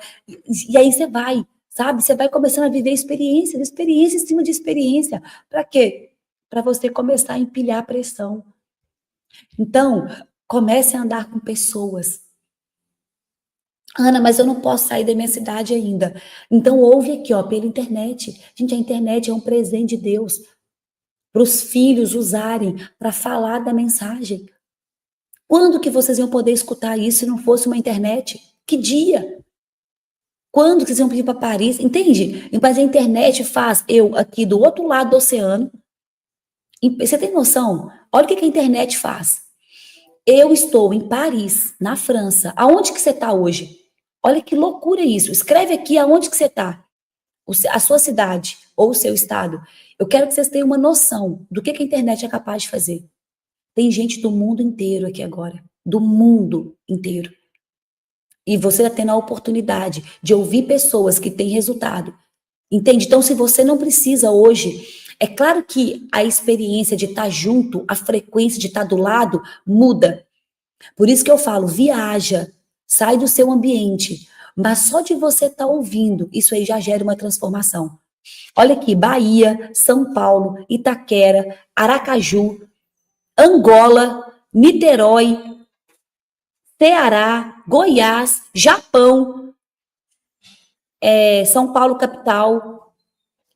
e aí você vai, sabe? Você vai começando a viver experiência em cima de experiência. Para quê? Para você começar a empilhar pressão. Então, comece a andar com pessoas. Ana, mas eu não posso sair da minha cidade ainda. Então ouve aqui, ó, pela internet. Gente, a internet é um presente de Deus para os filhos usarem para falar da mensagem. Quando que vocês iam poder escutar isso se não fosse uma internet? Que dia? Quando que vocês iam pedir para Paris? Entende? Mas a internet faz eu aqui do outro lado do oceano. Você tem noção? Olha o que a internet faz. Eu estou em Paris, na França. Aonde que você está hoje? Olha que loucura isso. Escreve aqui aonde que você está. A sua cidade ou o seu estado. Eu quero que vocês tenham uma noção do que a internet é capaz de fazer. Tem gente do mundo inteiro aqui agora. Do mundo inteiro. E você está tendo a oportunidade de ouvir pessoas que têm resultado. Entende? Então, se você não precisa hoje, é claro que a experiência de estar junto, a frequência de estar do lado, muda. Por isso que eu falo, viaja, sai do seu ambiente, mas só de você estar ouvindo, isso aí já gera uma transformação. Olha aqui, Bahia, São Paulo, Itaquera, Aracaju, Angola, Niterói, Ceará, Goiás, Japão, São Paulo capital,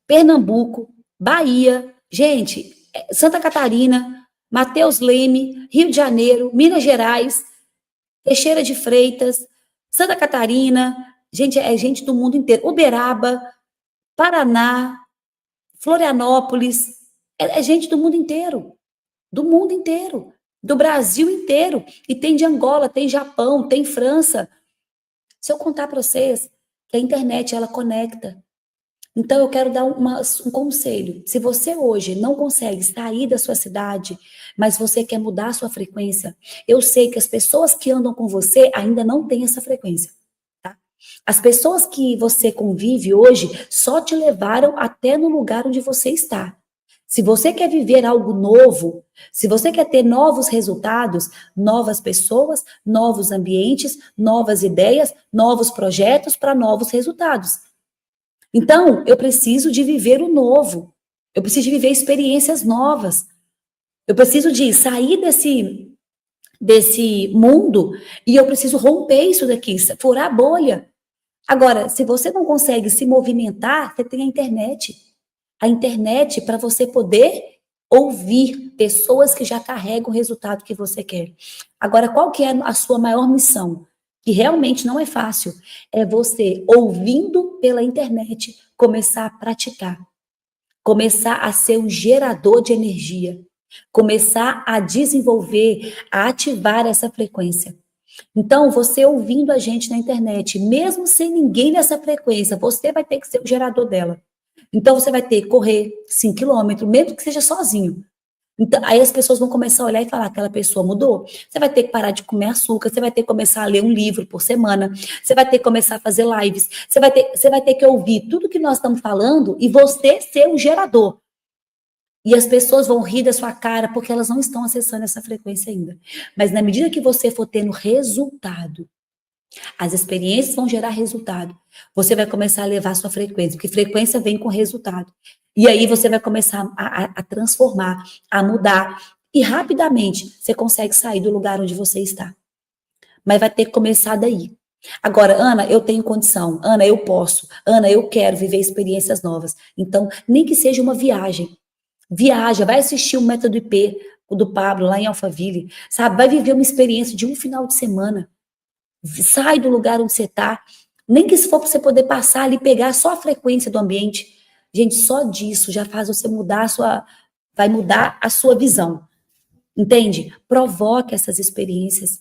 Pernambuco, Bahia, gente, Santa Catarina, Mateus Leme, Rio de Janeiro, Minas Gerais, Teixeira de Freitas, Santa Catarina, gente, é gente do mundo inteiro, Uberaba, Paraná, Florianópolis, é gente do mundo inteiro, do Brasil inteiro, e tem de Angola, tem Japão, tem França. Se eu contar para vocês que a internet, ela conecta. Então, eu quero dar um conselho. Se você hoje não consegue sair da sua cidade, mas você quer mudar a sua frequência, eu sei que as pessoas que andam com você ainda não têm essa frequência. Tá? As pessoas que você convive hoje só te levaram até no lugar onde você está. Se você quer viver algo novo, se você quer ter novos resultados, novas pessoas, novos ambientes, novas ideias, novos projetos para novos resultados. Então, eu preciso de viver o novo. Eu preciso de viver experiências novas. Eu preciso de sair desse mundo e eu preciso romper isso daqui, furar a bolha. Agora, se você não consegue se movimentar, você tem a internet. A internet para você poder ouvir pessoas que já carregam o resultado que você quer. Agora, qual que é a sua maior missão? Que realmente não é fácil, é você, ouvindo pela internet, começar a praticar, começar a ser um gerador de energia, começar a desenvolver, a ativar essa frequência. Então, você ouvindo a gente na internet, mesmo sem ninguém nessa frequência, você vai ter que ser o gerador dela. Então, você vai ter que correr 5 quilômetros, mesmo que seja sozinho. Então, aí as pessoas vão começar a olhar e falar, aquela pessoa mudou. Você vai ter que parar de comer açúcar, você vai ter que começar a ler um livro por semana, você vai ter que começar a fazer lives, você vai ter que ouvir tudo que nós estamos falando e você ser o gerador. E as pessoas vão rir da sua cara porque elas não estão acessando essa frequência ainda. Mas na medida que você for tendo resultado, as experiências vão gerar resultado. Você vai começar a levar a sua frequência, porque frequência vem com resultado. E aí você vai começar a transformar, a mudar. E rapidamente você consegue sair do lugar onde você está. Mas vai ter que começar daí. Agora, Ana, eu tenho condição. Ana, eu posso. Ana, eu quero viver experiências novas. Então, nem que seja uma viagem. Viaja, vai assistir o Método IP do Pablo lá em Alphaville, sabe? Vai viver uma experiência de um final de semana. Sai do lugar onde você está. Nem que se for para você poder passar ali, pegar só a frequência do ambiente. Gente, só disso já faz você mudar vai mudar a sua visão. Entende? Provoque essas experiências.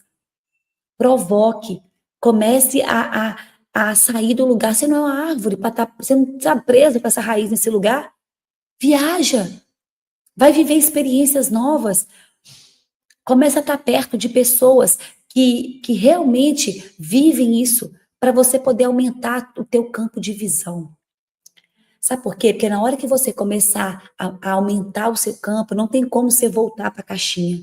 Provoque. Comece a sair do lugar. Você não é uma árvore, você não está preso com essa raiz nesse lugar. Viaja. Vai viver experiências novas. Começa a estar perto de pessoas que realmente vivem isso, para você poder aumentar o teu campo de visão. Sabe por quê? Porque na hora que você começar a aumentar o seu campo, não tem como você voltar para a caixinha.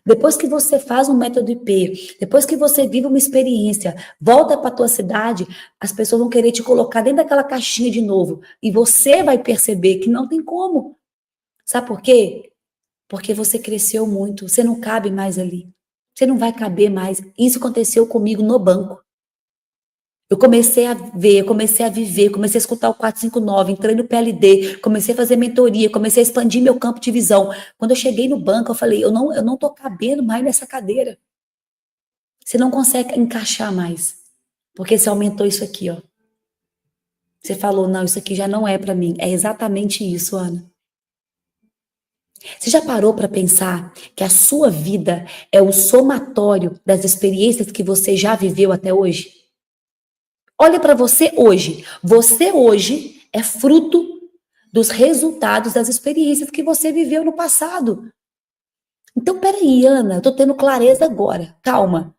Depois que você faz um método IP, depois que você vive uma experiência, volta para a tua cidade, as pessoas vão querer te colocar dentro daquela caixinha de novo. E você vai perceber que não tem como. Sabe por quê? Porque você cresceu muito, você não cabe mais ali. Você não vai caber mais. Isso aconteceu comigo no banco. Eu comecei a ver, eu comecei a viver, comecei a escutar o 459, entrei no PLD, comecei a fazer mentoria, comecei a expandir meu campo de visão. Quando eu cheguei no banco, eu falei, eu não tô cabendo mais nessa cadeira. Você não consegue encaixar mais, porque você aumentou isso aqui, ó. Você falou, não, isso aqui já não é para mim. É exatamente isso, Ana. Você já parou para pensar que a sua vida é o somatório das experiências que você já viveu até hoje? Olha para você hoje. Você hoje é fruto dos resultados das experiências que você viveu no passado. Então, peraí, Ana, eu tô tendo clareza agora. Calma.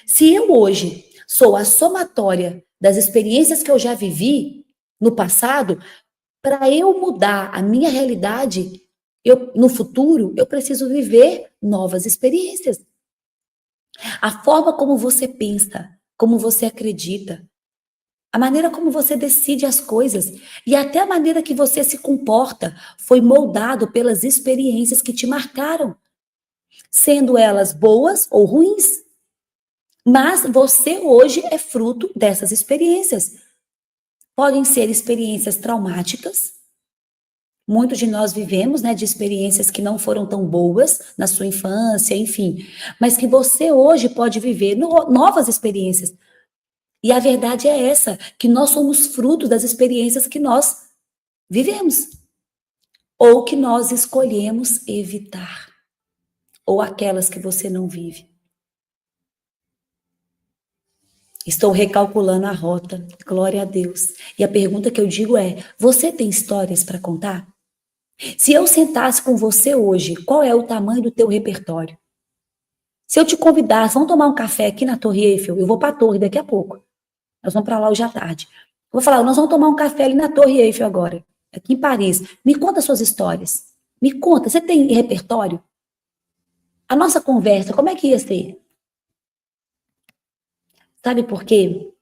Se eu hoje sou a somatória das experiências que eu já vivi no passado, para eu mudar a minha realidade, no futuro, eu preciso viver novas experiências. A forma como você pensa, como você acredita, a maneira como você decide as coisas e até a maneira que você se comporta foi moldado pelas experiências que te marcaram, sendo elas boas ou ruins. Mas você hoje é fruto dessas experiências. Podem ser experiências traumáticas. Muitos de nós vivemos, né, de experiências que não foram tão boas na sua infância, enfim, mas que você hoje pode viver novas experiências. E a verdade é essa, que nós somos frutos das experiências que nós vivemos, ou que nós escolhemos evitar, ou aquelas que você não vive. Estou recalculando a rota, glória a Deus. E a pergunta que eu digo é: você tem histórias para contar? Se eu sentasse com você hoje, qual é o tamanho do teu repertório? Se eu te convidasse, vamos tomar um café aqui na Torre Eiffel, eu vou para a torre daqui a pouco. Nós vamos para lá hoje à tarde. Eu vou falar, nós vamos tomar um café ali na Torre Eiffel agora, aqui em Paris. Me conta suas histórias. Me conta, você tem repertório? A nossa conversa, como é que ia ser? Sabe por quê?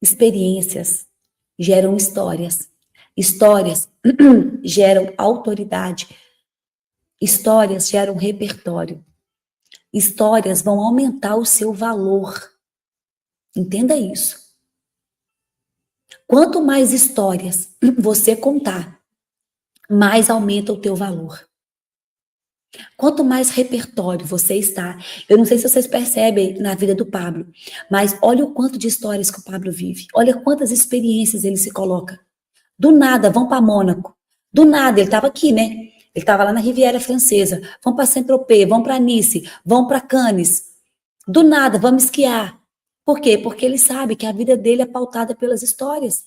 Experiências geram histórias. Histórias geram autoridade. Histórias geram repertório. Histórias vão aumentar o seu valor. Entenda isso. Quanto mais histórias você contar, mais aumenta o teu valor. Quanto mais repertório você está, eu não sei se vocês percebem na vida do Pablo, mas olha o quanto de histórias que o Pablo vive. Olha quantas experiências ele se coloca. Do nada, vão para Mônaco. Do nada, ele estava aqui, né? Ele estava lá na Riviera Francesa. Vão para Saint-Tropez, vão para Nice, vão para Cannes. Do nada, vamos esquiar. Por quê? Porque ele sabe que a vida dele é pautada pelas histórias.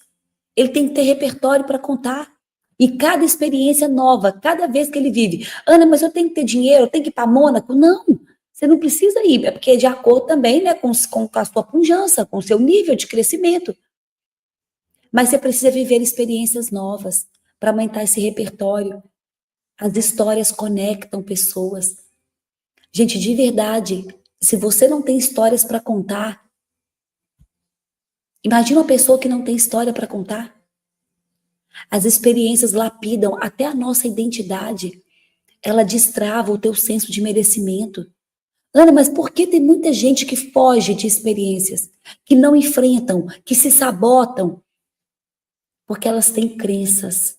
Ele tem que ter repertório para contar. E cada experiência nova, cada vez que ele vive. Ana, mas eu tenho que ter dinheiro, eu tenho que ir para Mônaco? Não, você não precisa ir, é porque é de acordo também, né, com a sua pujança, com o seu nível de crescimento. Mas você precisa viver experiências novas para aumentar esse repertório. As histórias conectam pessoas. Gente, de verdade, se você não tem histórias para contar, imagina uma pessoa que não tem história para contar. As experiências lapidam até a nossa identidade. Ela destrava o teu senso de merecimento. Ana, mas por que tem muita gente que foge de experiências, que não enfrentam, que se sabotam? Porque elas têm crenças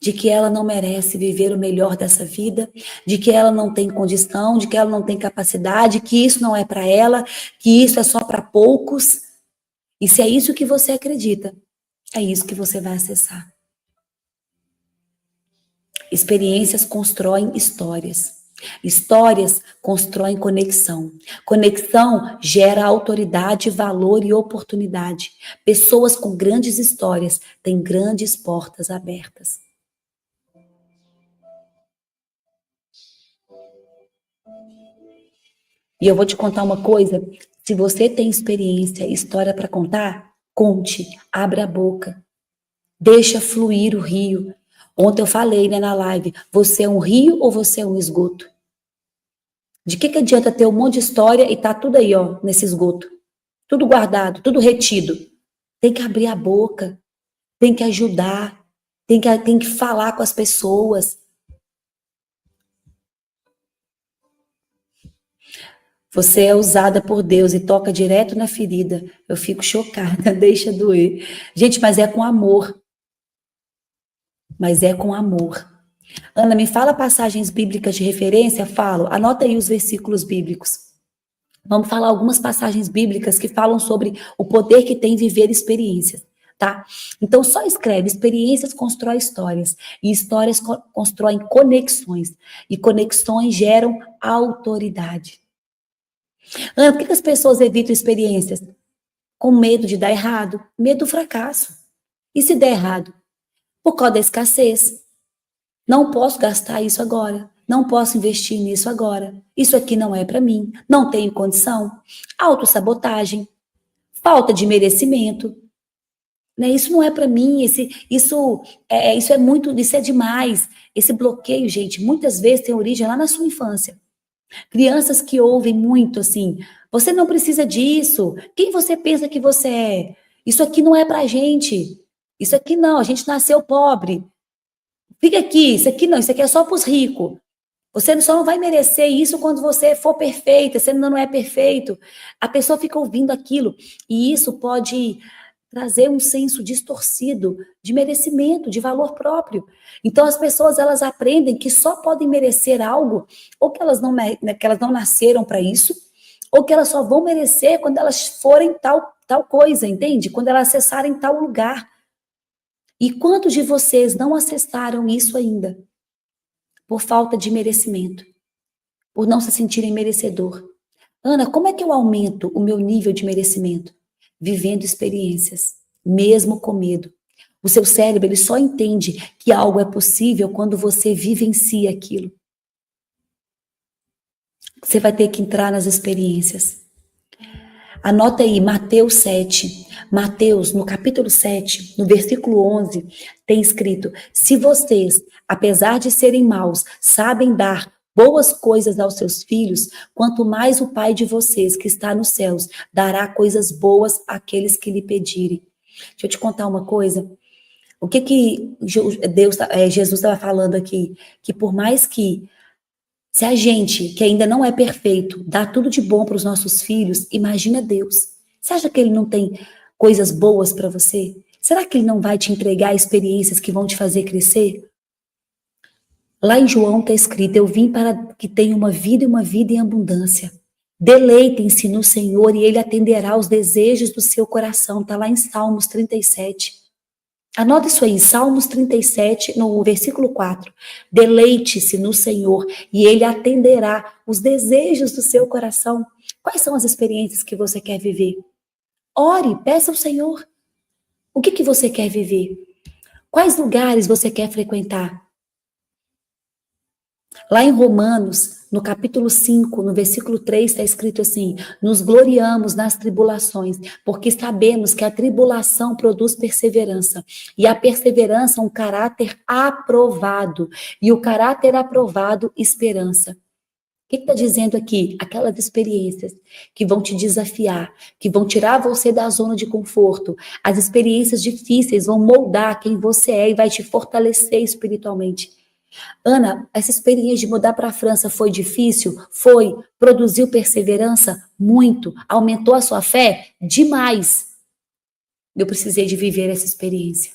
de que ela não merece viver o melhor dessa vida, de que ela não tem condição, de que ela não tem capacidade, que isso não é para ela, que isso é só para poucos. E se é isso que você acredita, é isso que você vai acessar. Experiências constroem histórias. Histórias constroem conexão. Conexão gera autoridade, valor e oportunidade. Pessoas com grandes histórias têm grandes portas abertas. E eu vou te contar uma coisa, se você tem experiência, história para contar, conte, abre a boca, deixa fluir o rio. Ontem eu falei, né, na live, você é um rio ou você é um esgoto? De que adianta ter um monte de história e tá tudo aí, ó, nesse esgoto? Tudo guardado, tudo retido. Tem que abrir a boca, tem que ajudar, tem que falar com as pessoas. Você é usada por Deus e toca direto na ferida. Eu fico chocada, deixa doer. Gente, mas é com amor. Mas é com amor. Ana, me fala passagens bíblicas de referência? Falo. Anota aí os versículos bíblicos. Vamos falar algumas passagens bíblicas que falam sobre o poder que tem viver experiências, tá? Então, só escreve, experiências constroem histórias, e histórias constroem conexões, e conexões geram autoridade. Ana, por que as pessoas evitam experiências? Com medo de dar errado, medo do fracasso. E se der errado? Por causa da escassez. Não posso gastar isso agora. Não posso investir nisso agora. Isso aqui não é para mim. Não tenho condição. Autossabotagem. Falta de merecimento. Né? Isso não é para mim. Isso é demais. Esse bloqueio, gente, muitas vezes tem origem lá na sua infância. Crianças que ouvem muito assim, você não precisa disso. Quem você pensa que você é? Isso aqui não é pra gente. Isso aqui não, a gente nasceu pobre. Fica aqui, isso aqui não, isso aqui é só pros ricos. Você só não vai merecer isso quando você for perfeita, você ainda não é perfeito. A pessoa fica ouvindo aquilo e isso pode trazer um senso distorcido de merecimento, de valor próprio. Então as pessoas elas aprendem que só podem merecer algo ou que elas não nasceram para isso, ou que elas só vão merecer quando elas forem tal coisa, entende? Quando elas acessarem tal lugar. E quantos de vocês não acessaram isso ainda? Por falta de merecimento, por não se sentirem merecedor. Ana, como é que eu aumento o meu nível de merecimento? Vivendo experiências, mesmo com medo. O seu cérebro ele só entende que algo é possível quando você vivencia aquilo. Você vai ter que entrar nas experiências. Anota aí, Mateus 7. Mateus, no capítulo 7, no versículo 11, tem escrito: se vocês, apesar de serem maus, sabem dar boas coisas aos seus filhos, quanto mais o Pai de vocês, que está nos céus, dará coisas boas àqueles que lhe pedirem. Deixa eu te contar uma coisa. O que Jesus estava falando aqui? Que por mais que se a gente, que ainda não é perfeito, dá tudo de bom para os nossos filhos, imagina Deus. Você acha que Ele não tem coisas boas para você? Será que Ele não vai te entregar experiências que vão te fazer crescer? Lá em João está escrito: eu vim para que tenham uma vida e uma vida em abundância. Deleitem-se no Senhor e Ele atenderá aos desejos do seu coração. Está lá em Salmos 37. Anota isso aí, Salmos 37, no versículo 4. Deleite-se no Senhor e Ele atenderá os desejos do seu coração. Quais são as experiências que você quer viver? Ore, peça ao Senhor. O que você quer viver? Quais lugares você quer frequentar? Lá em Romanos, no capítulo 5, no versículo 3, está escrito assim: nos gloriamos nas tribulações, porque sabemos que a tribulação produz perseverança, e a perseverança um caráter aprovado, e o caráter aprovado, esperança. O que está dizendo aqui? Aquelas experiências que vão te desafiar, que vão tirar você da zona de conforto. As experiências difíceis vão moldar quem você é e vai te fortalecer espiritualmente. Ana, essa experiência de mudar para a França foi difícil? Foi. Produziu perseverança? Muito. Aumentou a sua fé? Demais. Eu precisei de viver essa experiência.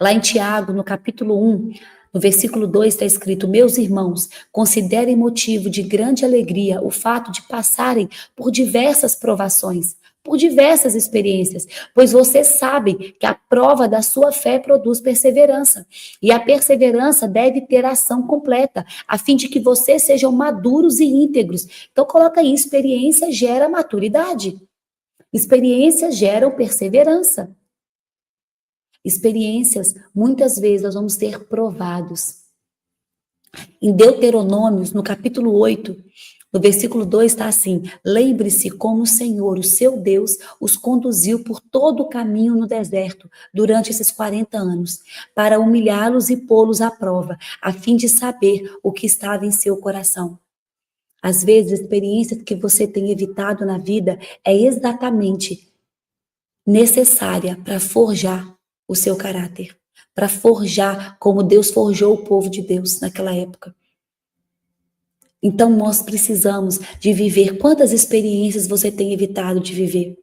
Lá em Tiago, no capítulo 1, no versículo 2 está escrito: meus irmãos, considerem motivo de grande alegria o fato de passarem por diversas provações, por diversas experiências, pois vocês sabem que a prova da sua fé produz perseverança, e a perseverança deve ter ação completa, a fim de que vocês sejam maduros e íntegros. Então coloca aí, experiência gera maturidade. Experiências geram perseverança. Experiências, muitas vezes nós vamos ser provados. Em Deuteronômios, no capítulo 8, no versículo 2 está assim: lembre-se como o Senhor, o seu Deus, os conduziu por todo o caminho no deserto durante esses 40 anos, para humilhá-los e pô-los à prova, a fim de saber o que estava em seu coração. Às vezes, experiências que você tem evitado na vida é exatamente necessária para forjar o seu caráter, para forjar como Deus forjou o povo de Deus naquela época. Então nós precisamos de viver. Quantas experiências você tem evitado de viver?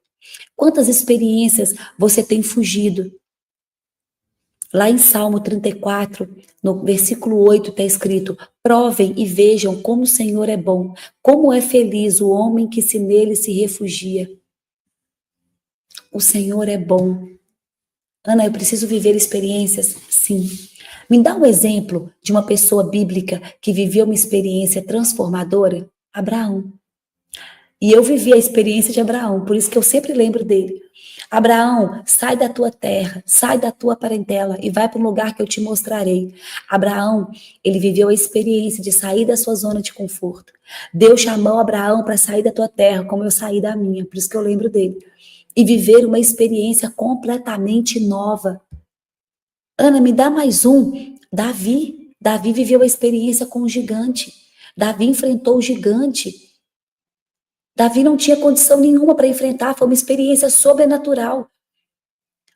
Quantas experiências você tem fugido? Lá em Salmo 34, no versículo 8 está escrito: provem e vejam como o Senhor é bom, como é feliz o homem que nele se refugia. O Senhor é bom. Ana, eu preciso viver experiências? Sim. Me dá um exemplo de uma pessoa bíblica que viveu uma experiência transformadora? Abraão. E eu vivi a experiência de Abraão, por isso que eu sempre lembro dele. Abraão, sai da tua terra, sai da tua parentela e vai para um lugar que eu te mostrarei. Abraão, ele viveu a experiência de sair da sua zona de conforto. Deus chamou Abraão para sair da tua terra, como eu saí da minha, por isso que eu lembro dele. E viver uma experiência completamente nova. Ana, me dá mais um. Davi. Davi viveu a experiência com o gigante. Davi enfrentou o gigante. Davi não tinha condição nenhuma para enfrentar, foi uma experiência sobrenatural.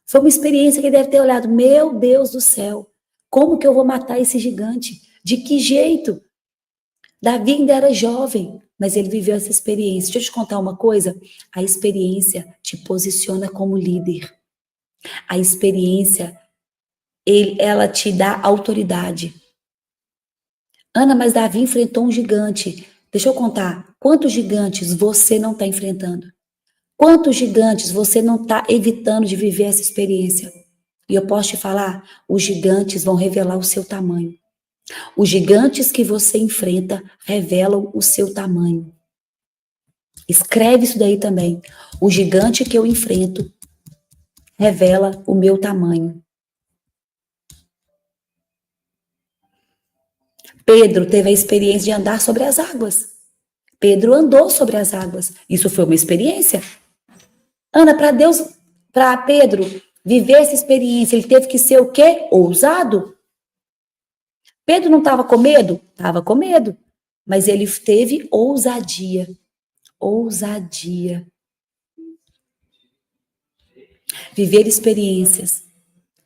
Foi uma experiência que ele deve ter olhado: meu Deus do céu, como que eu vou matar esse gigante? De que jeito? Davi ainda era jovem, mas ele viveu essa experiência. Deixa eu te contar uma coisa: a experiência te posiciona como líder. A experiência, ela te dá autoridade. Ana, mas Davi enfrentou um gigante. Deixa eu contar, quantos gigantes você não está enfrentando? Quantos gigantes você não está evitando de viver essa experiência? E eu posso te falar, os gigantes vão revelar o seu tamanho. Os gigantes que você enfrenta revelam o seu tamanho. Escreve isso daí também. O gigante que eu enfrento revela o meu tamanho. Pedro teve a experiência de andar sobre as águas. Pedro andou sobre as águas. Isso foi uma experiência. Ana, para Pedro viver essa experiência, ele teve que ser o quê? Ousado. Pedro não estava com medo? Estava com medo. Mas ele teve ousadia. Ousadia. Viver experiências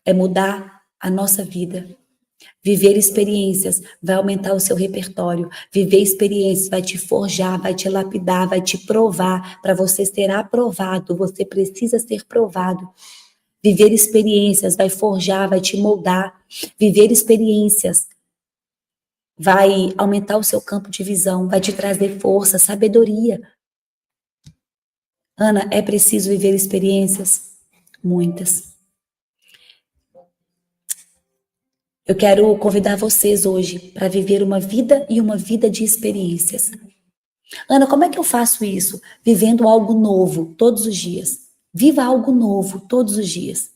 é mudar a nossa vida. Viver experiências vai aumentar o seu repertório. Viver experiências vai te forjar, vai te lapidar, vai te provar. Para você ser aprovado, você precisa ser provado. Viver experiências vai forjar, vai te moldar. Viver experiências vai aumentar o seu campo de visão, vai te trazer força, sabedoria. Ana, é preciso viver experiências? Muitas. Eu quero convidar vocês hoje para viver uma vida e uma vida de experiências. Ana, como é que eu faço isso? Vivendo algo novo todos os dias. Viva algo novo todos os dias.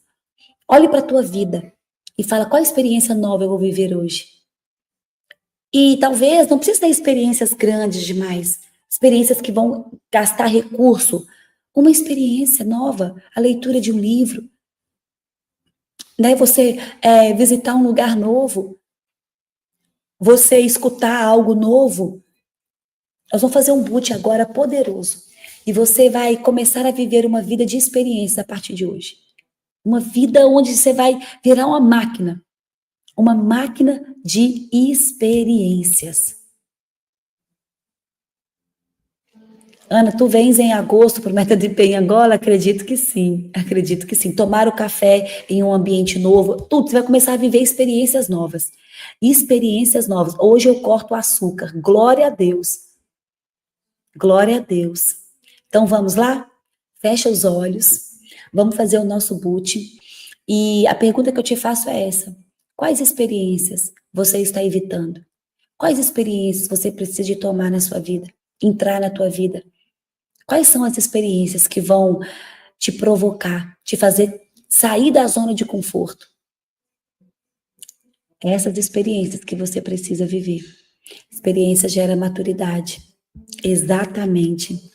Olhe para a tua vida. e fala, qual experiência nova eu vou viver hoje? E talvez não precisa ter experiências grandes demais, experiências que vão gastar recurso. Uma experiência nova, a leitura de um livro, né? Você visitar um lugar novo, você escutar algo novo. Nós vamos fazer um boot agora poderoso. E você vai começar a viver uma vida de experiência a partir de hoje. Uma vida onde você vai virar uma máquina de experiências. Ana, tu vens em agosto para o Meta de Pé em Angola? Acredito que sim, acredito que sim. Tomar o café em um ambiente novo, tudo, você vai começar a viver experiências novas. Experiências novas. Hoje eu corto o açúcar. Glória a Deus. Glória a Deus. Então vamos lá? Fecha os olhos. Vamos fazer o nosso boot. E a pergunta que eu te faço é essa: quais experiências você está evitando? Quais experiências você precisa de tomar na sua vida? Entrar na tua vida? Quais são as experiências que vão te provocar, te fazer sair da zona de conforto? Essas experiências que você precisa viver. Experiência gera maturidade. Exatamente.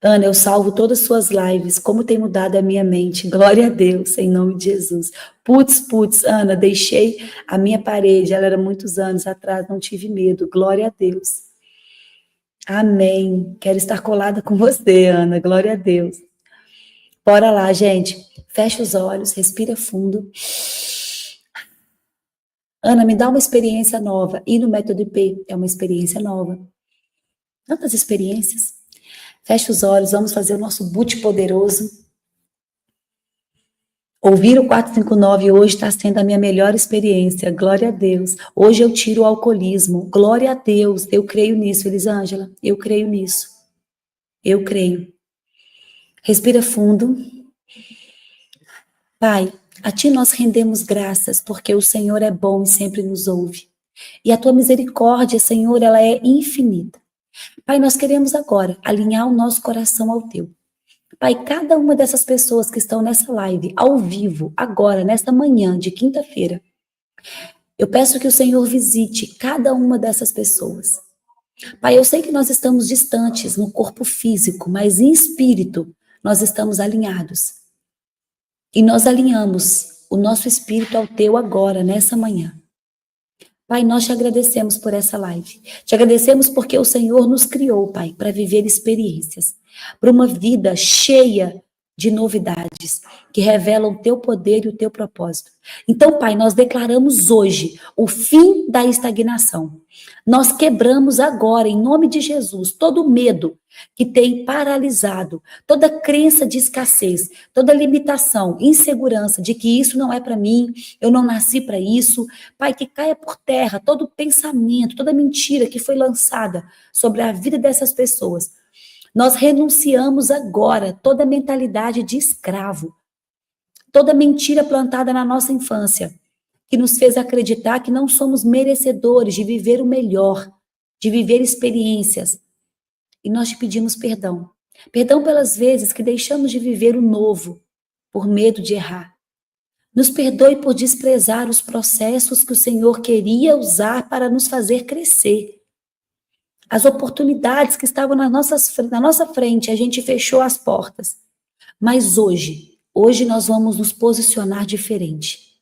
Ana, eu salvo todas as suas lives. Como tem mudado a minha mente. Glória a Deus, em nome de Jesus. Putz, Ana, deixei a minha parede. Ela era muitos anos atrás, não tive medo. Glória a Deus. Amém. Quero estar colada com você, Ana. Glória a Deus. Bora lá, gente. Fecha os olhos, respira fundo. Ana, me dá uma experiência nova. Ir no Método IP é uma experiência nova. Tantas experiências. Fecha os olhos, vamos fazer o nosso boot poderoso. Ouvir o 459 hoje está sendo a minha melhor experiência. Glória a Deus. Hoje eu tiro o alcoolismo. Glória a Deus. Eu creio nisso, Elisângela. Eu creio nisso. Eu creio. Respira fundo. Pai, a Ti nós rendemos graças, porque o Senhor é bom e sempre nos ouve. E a Tua misericórdia, Senhor, ela é infinita. Pai, nós queremos agora alinhar o nosso coração ao Teu. Pai, cada uma dessas pessoas que estão nessa live, ao vivo, agora, nesta manhã de quinta-feira, eu peço que o Senhor visite cada uma dessas pessoas. Pai, eu sei que nós estamos distantes no corpo físico, mas em espírito nós estamos alinhados. E nós alinhamos o nosso espírito ao Teu agora, nessa manhã. Pai, nós te agradecemos por essa live. Te agradecemos porque o Senhor nos criou, Pai, para viver experiências, para uma vida cheia de novidades que revelam o Teu poder e o Teu propósito. Então, Pai, nós declaramos hoje o fim da estagnação. Nós quebramos agora, em nome de Jesus, todo medo que tem paralisado, toda crença de escassez, toda limitação, insegurança de que isso não é para mim, eu não nasci para isso. Pai, que caia por terra todo pensamento, toda mentira que foi lançada sobre a vida dessas pessoas. Nós renunciamos agora toda mentalidade de escravo, toda mentira plantada na nossa infância, que nos fez acreditar que não somos merecedores de viver o melhor, de viver experiências. E nós te pedimos perdão. Perdão pelas vezes que deixamos de viver o novo, por medo de errar. Nos perdoe por desprezar os processos que o Senhor queria usar para nos fazer crescer. As oportunidades que estavam na nossa frente, a gente fechou as portas. Mas hoje nós vamos nos posicionar diferente.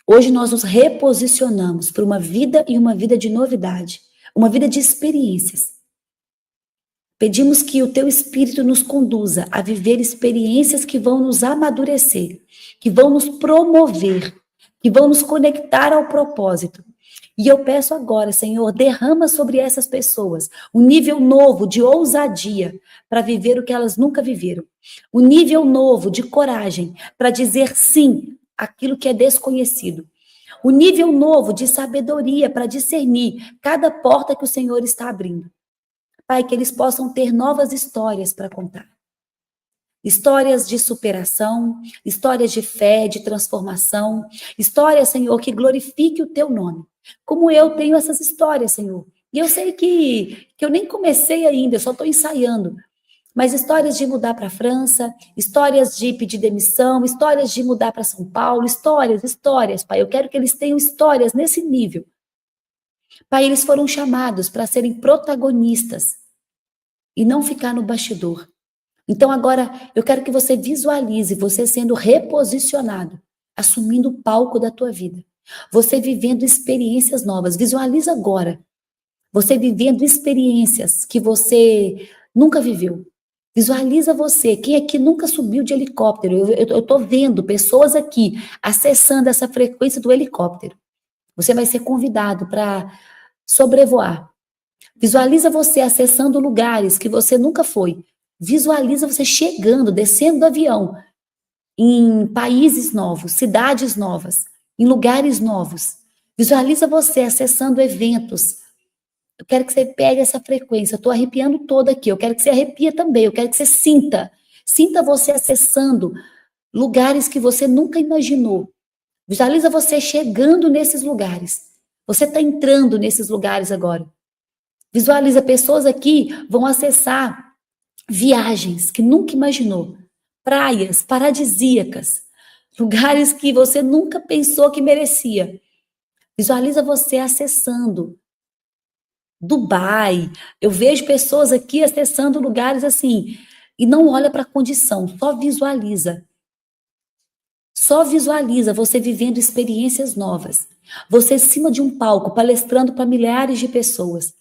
Hoje nós nos reposicionamos para uma vida e uma vida de novidade, uma vida de experiências. Pedimos que o Teu Espírito nos conduza a viver experiências que vão nos amadurecer, que vão nos promover, que vão nos conectar ao propósito. E eu peço agora, Senhor, derrama sobre essas pessoas um nível novo de ousadia para viver o que elas nunca viveram. Um nível novo de coragem para dizer sim àquilo que é desconhecido. Um nível novo de sabedoria para discernir cada porta que o Senhor está abrindo. Pai, que eles possam ter novas histórias para contar. Histórias de superação, histórias de fé, de transformação, histórias, Senhor, que glorifique o Teu nome. Como eu tenho essas histórias, Senhor. E eu sei que eu nem comecei ainda, eu só estou ensaiando. Mas histórias de mudar para a França, histórias de pedir demissão, histórias de mudar para São Paulo, histórias, Pai. Eu quero que eles tenham histórias nesse nível. Pai, eles foram chamados para serem protagonistas e não ficar no bastidor. Então agora eu quero que você visualize você sendo reposicionado, assumindo o palco da tua vida. Você vivendo experiências novas. Visualiza agora você vivendo experiências que você nunca viveu. Visualiza você, quem aqui nunca subiu de helicóptero? Eu estou vendo pessoas aqui acessando essa frequência do helicóptero. Você vai ser convidado para sobrevoar. Visualiza você acessando lugares que você nunca foi. Visualiza você chegando, descendo do avião, em países novos, cidades novas, em lugares novos. Visualiza você acessando eventos. Eu quero que você pegue essa frequência. Eu estou arrepiando toda aqui. Eu quero que você arrepie também. Eu quero que você sinta. Sinta você acessando lugares que você nunca imaginou. Visualiza você chegando nesses lugares. Você está entrando nesses lugares agora. Visualiza pessoas aqui vão acessar viagens que nunca imaginou. Praias paradisíacas. Lugares que você nunca pensou que merecia. Visualiza você acessando Dubai. Eu vejo pessoas aqui acessando lugares assim, e não olha para a condição, só visualiza. Só visualiza você vivendo experiências novas. Você em cima de um palco, palestrando para milhares de pessoas.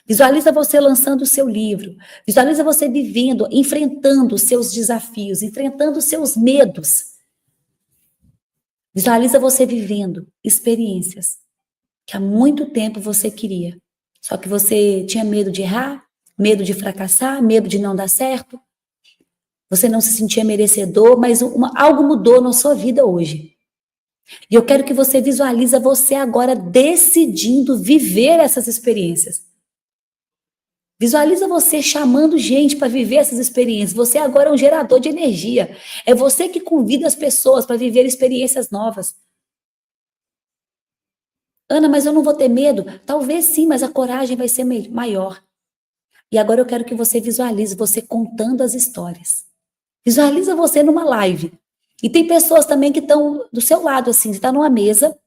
Visualiza você lançando o seu livro. Visualiza você vivendo, enfrentando os seus desafios, enfrentando os seus medos. Visualiza você vivendo experiências que há muito tempo você queria. Só que você tinha medo de errar, medo de fracassar, medo de não dar certo. Você não se sentia merecedor, mas algo mudou na sua vida hoje. E eu quero que você visualize você agora decidindo viver essas experiências. Visualiza você chamando gente para viver essas experiências. Você agora é um gerador de energia. É você que convida as pessoas para viver experiências novas. Ana, mas eu não vou ter medo? Talvez sim, mas a coragem vai ser maior. E agora eu quero que você visualize você contando as histórias. Visualiza você numa live. E tem pessoas também que estão do seu lado, assim, você está numa mesa,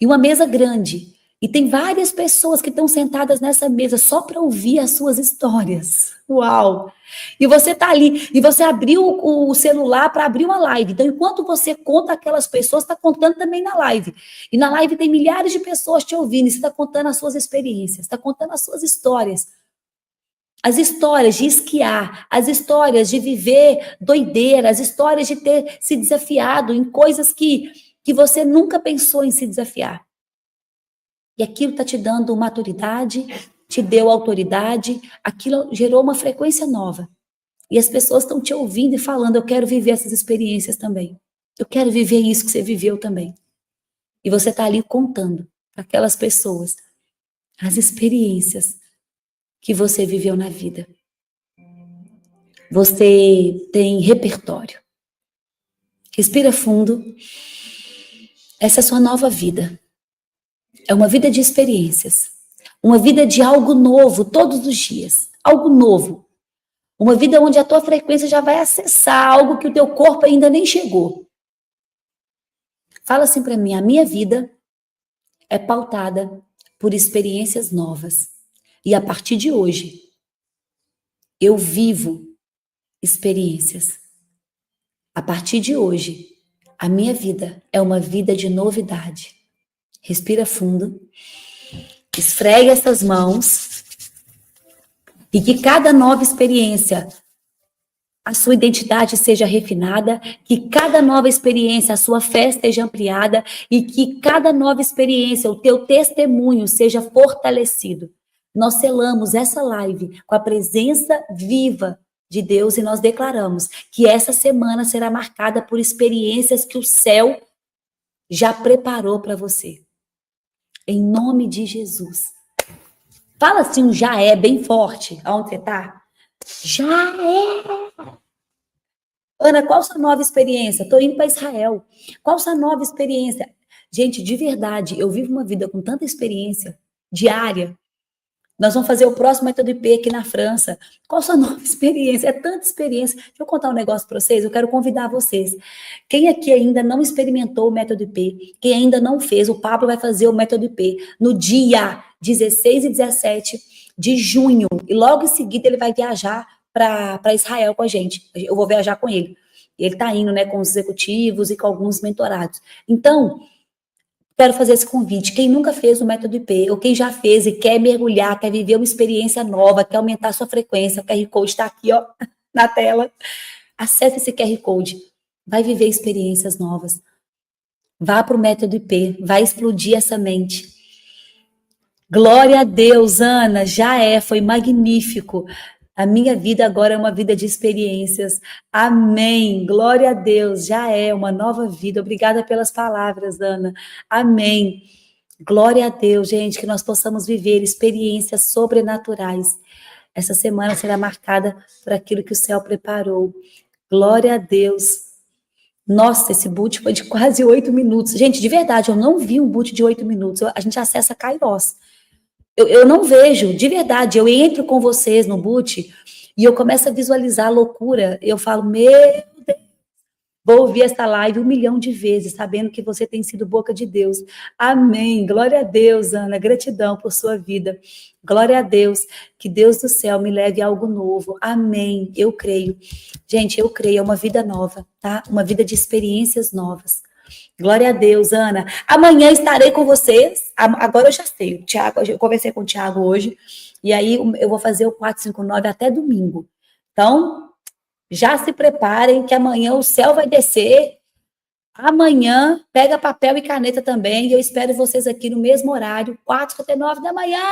e uma mesa grande. E tem várias pessoas que estão sentadas nessa mesa só para ouvir as suas histórias. Uau! E você está ali, e você abriu o celular para abrir uma live. Então, enquanto você conta aquelas pessoas, está contando também na live. E na live tem milhares de pessoas te ouvindo, e você está contando as suas experiências, está contando as suas histórias. As histórias de esquiar, as histórias de viver doideira, as histórias de ter se desafiado em coisas que você nunca pensou em se desafiar. E aquilo está te dando maturidade, te deu autoridade, aquilo gerou uma frequência nova. E as pessoas estão te ouvindo e falando, eu quero viver essas experiências também. Eu quero viver isso que você viveu também. E você está ali contando para aquelas pessoas as experiências que você viveu na vida. Você tem repertório. Respira fundo. Essa é a sua nova vida. É uma vida de experiências. Uma vida de algo novo todos os dias. Algo novo. Uma vida onde a tua frequência já vai acessar algo que o teu corpo ainda nem chegou. Fala assim para mim, a minha vida é pautada por experiências novas. E a partir de hoje, eu vivo experiências. A partir de hoje, a minha vida é uma vida de novidade. Respira fundo. Esfregue essas mãos. E que cada nova experiência, a sua identidade seja refinada, que cada nova experiência, a sua fé esteja ampliada e que cada nova experiência, o teu testemunho seja fortalecido. Nós selamos essa live com a presença viva de Deus e nós declaramos que essa semana será marcada por experiências que o céu já preparou para você. Em nome de Jesus. Fala assim um já é bem forte, aonde você está? Já é! Ana, qual sua nova experiência? Estou indo para Israel. Qual sua nova experiência? Gente, de verdade, eu vivo uma vida com tanta experiência diária. Nós vamos fazer o próximo método IP aqui na França. Qual a sua nova experiência? É tanta experiência. Deixa eu contar um negócio para vocês. Eu quero convidar vocês. Quem aqui ainda não experimentou o método IP, quem ainda não fez, o Pablo vai fazer o método IP no dia 16 e 17 de junho. E logo em seguida ele vai viajar para Israel com a gente. Eu vou viajar com ele. Ele está indo, né, com os executivos e com alguns mentorados. Então, quero fazer esse convite. Quem nunca fez o método IP, ou quem já fez e quer mergulhar, quer viver uma experiência nova, quer aumentar a sua frequência, o QR Code está aqui, ó, na tela. Acesse esse QR Code. Vai viver experiências novas. Vá para o método IP. Vai explodir essa mente. Glória a Deus, Ana. Já foi magnífico. A minha vida agora é uma vida de experiências. Amém. Glória a Deus. Já é uma nova vida. Obrigada pelas palavras, Ana. Amém. Glória a Deus, gente, que nós possamos viver experiências sobrenaturais. Essa semana será marcada por aquilo que o céu preparou. Glória a Deus. Nossa, esse boot foi de quase 8 minutos. Gente, de verdade, eu não vi um boot de 8 minutos. A gente acessa Kairos. Eu não vejo, de verdade, eu entro com vocês no boot e eu começo a visualizar a loucura. Eu falo, meu Deus, vou ouvir essa live 1 milhão de vezes, sabendo que você tem sido boca de Deus. Amém. Glória a Deus, Ana. Gratidão por sua vida. Glória a Deus. Que Deus do céu me leve a algo novo. Amém. Eu creio. Gente, eu creio. É uma vida nova, tá? Uma vida de experiências novas. Glória a Deus, Ana. Amanhã estarei com vocês. Agora eu já sei. O Thiago, eu conversei com o Thiago hoje. E aí eu vou fazer o 459 até domingo. Então, já se preparem que amanhã o céu vai descer. Amanhã, pega papel e caneta também. E eu espero vocês aqui no mesmo horário, 4h59 da manhã.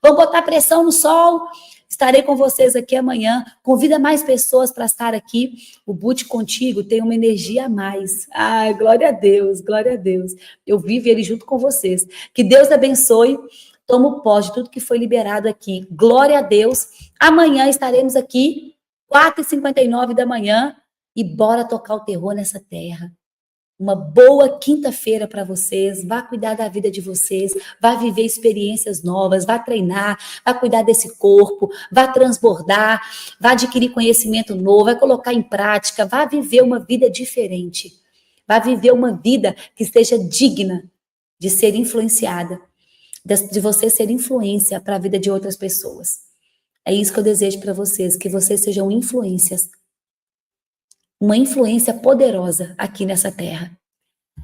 Vamos botar pressão no sol. Estarei com vocês aqui amanhã. Convida mais pessoas para estar aqui. O Boot Contigo tem uma energia a mais. Ai, glória a Deus, glória a Deus. Eu vivo ele junto com vocês. Que Deus abençoe. Tomo posse de tudo que foi liberado aqui. Glória a Deus. Amanhã estaremos aqui, 4h59 da manhã. E bora tocar o terror nessa terra. Uma boa quinta-feira para vocês. Vá cuidar da vida de vocês, vá viver experiências novas, vá treinar, vá cuidar desse corpo, vá transbordar, vá adquirir conhecimento novo, vá colocar em prática, vá viver uma vida diferente. Vá viver uma vida que seja digna de ser influenciada, de você ser influência para a vida de outras pessoas. É isso que eu desejo para vocês, que vocês sejam influências. Uma influência poderosa aqui nessa terra.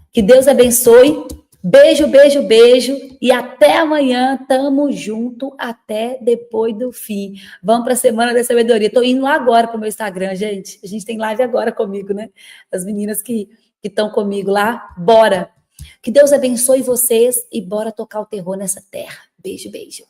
Que Deus abençoe. Beijo, beijo, beijo. E até amanhã. Tamo junto até depois do fim. Vamos para a Semana da Sabedoria. Tô indo lá agora para o meu Instagram, gente. A gente tem live agora comigo, né? As meninas que estão comigo lá. Bora. Que Deus abençoe vocês e bora tocar o terror nessa terra. Beijo, beijo.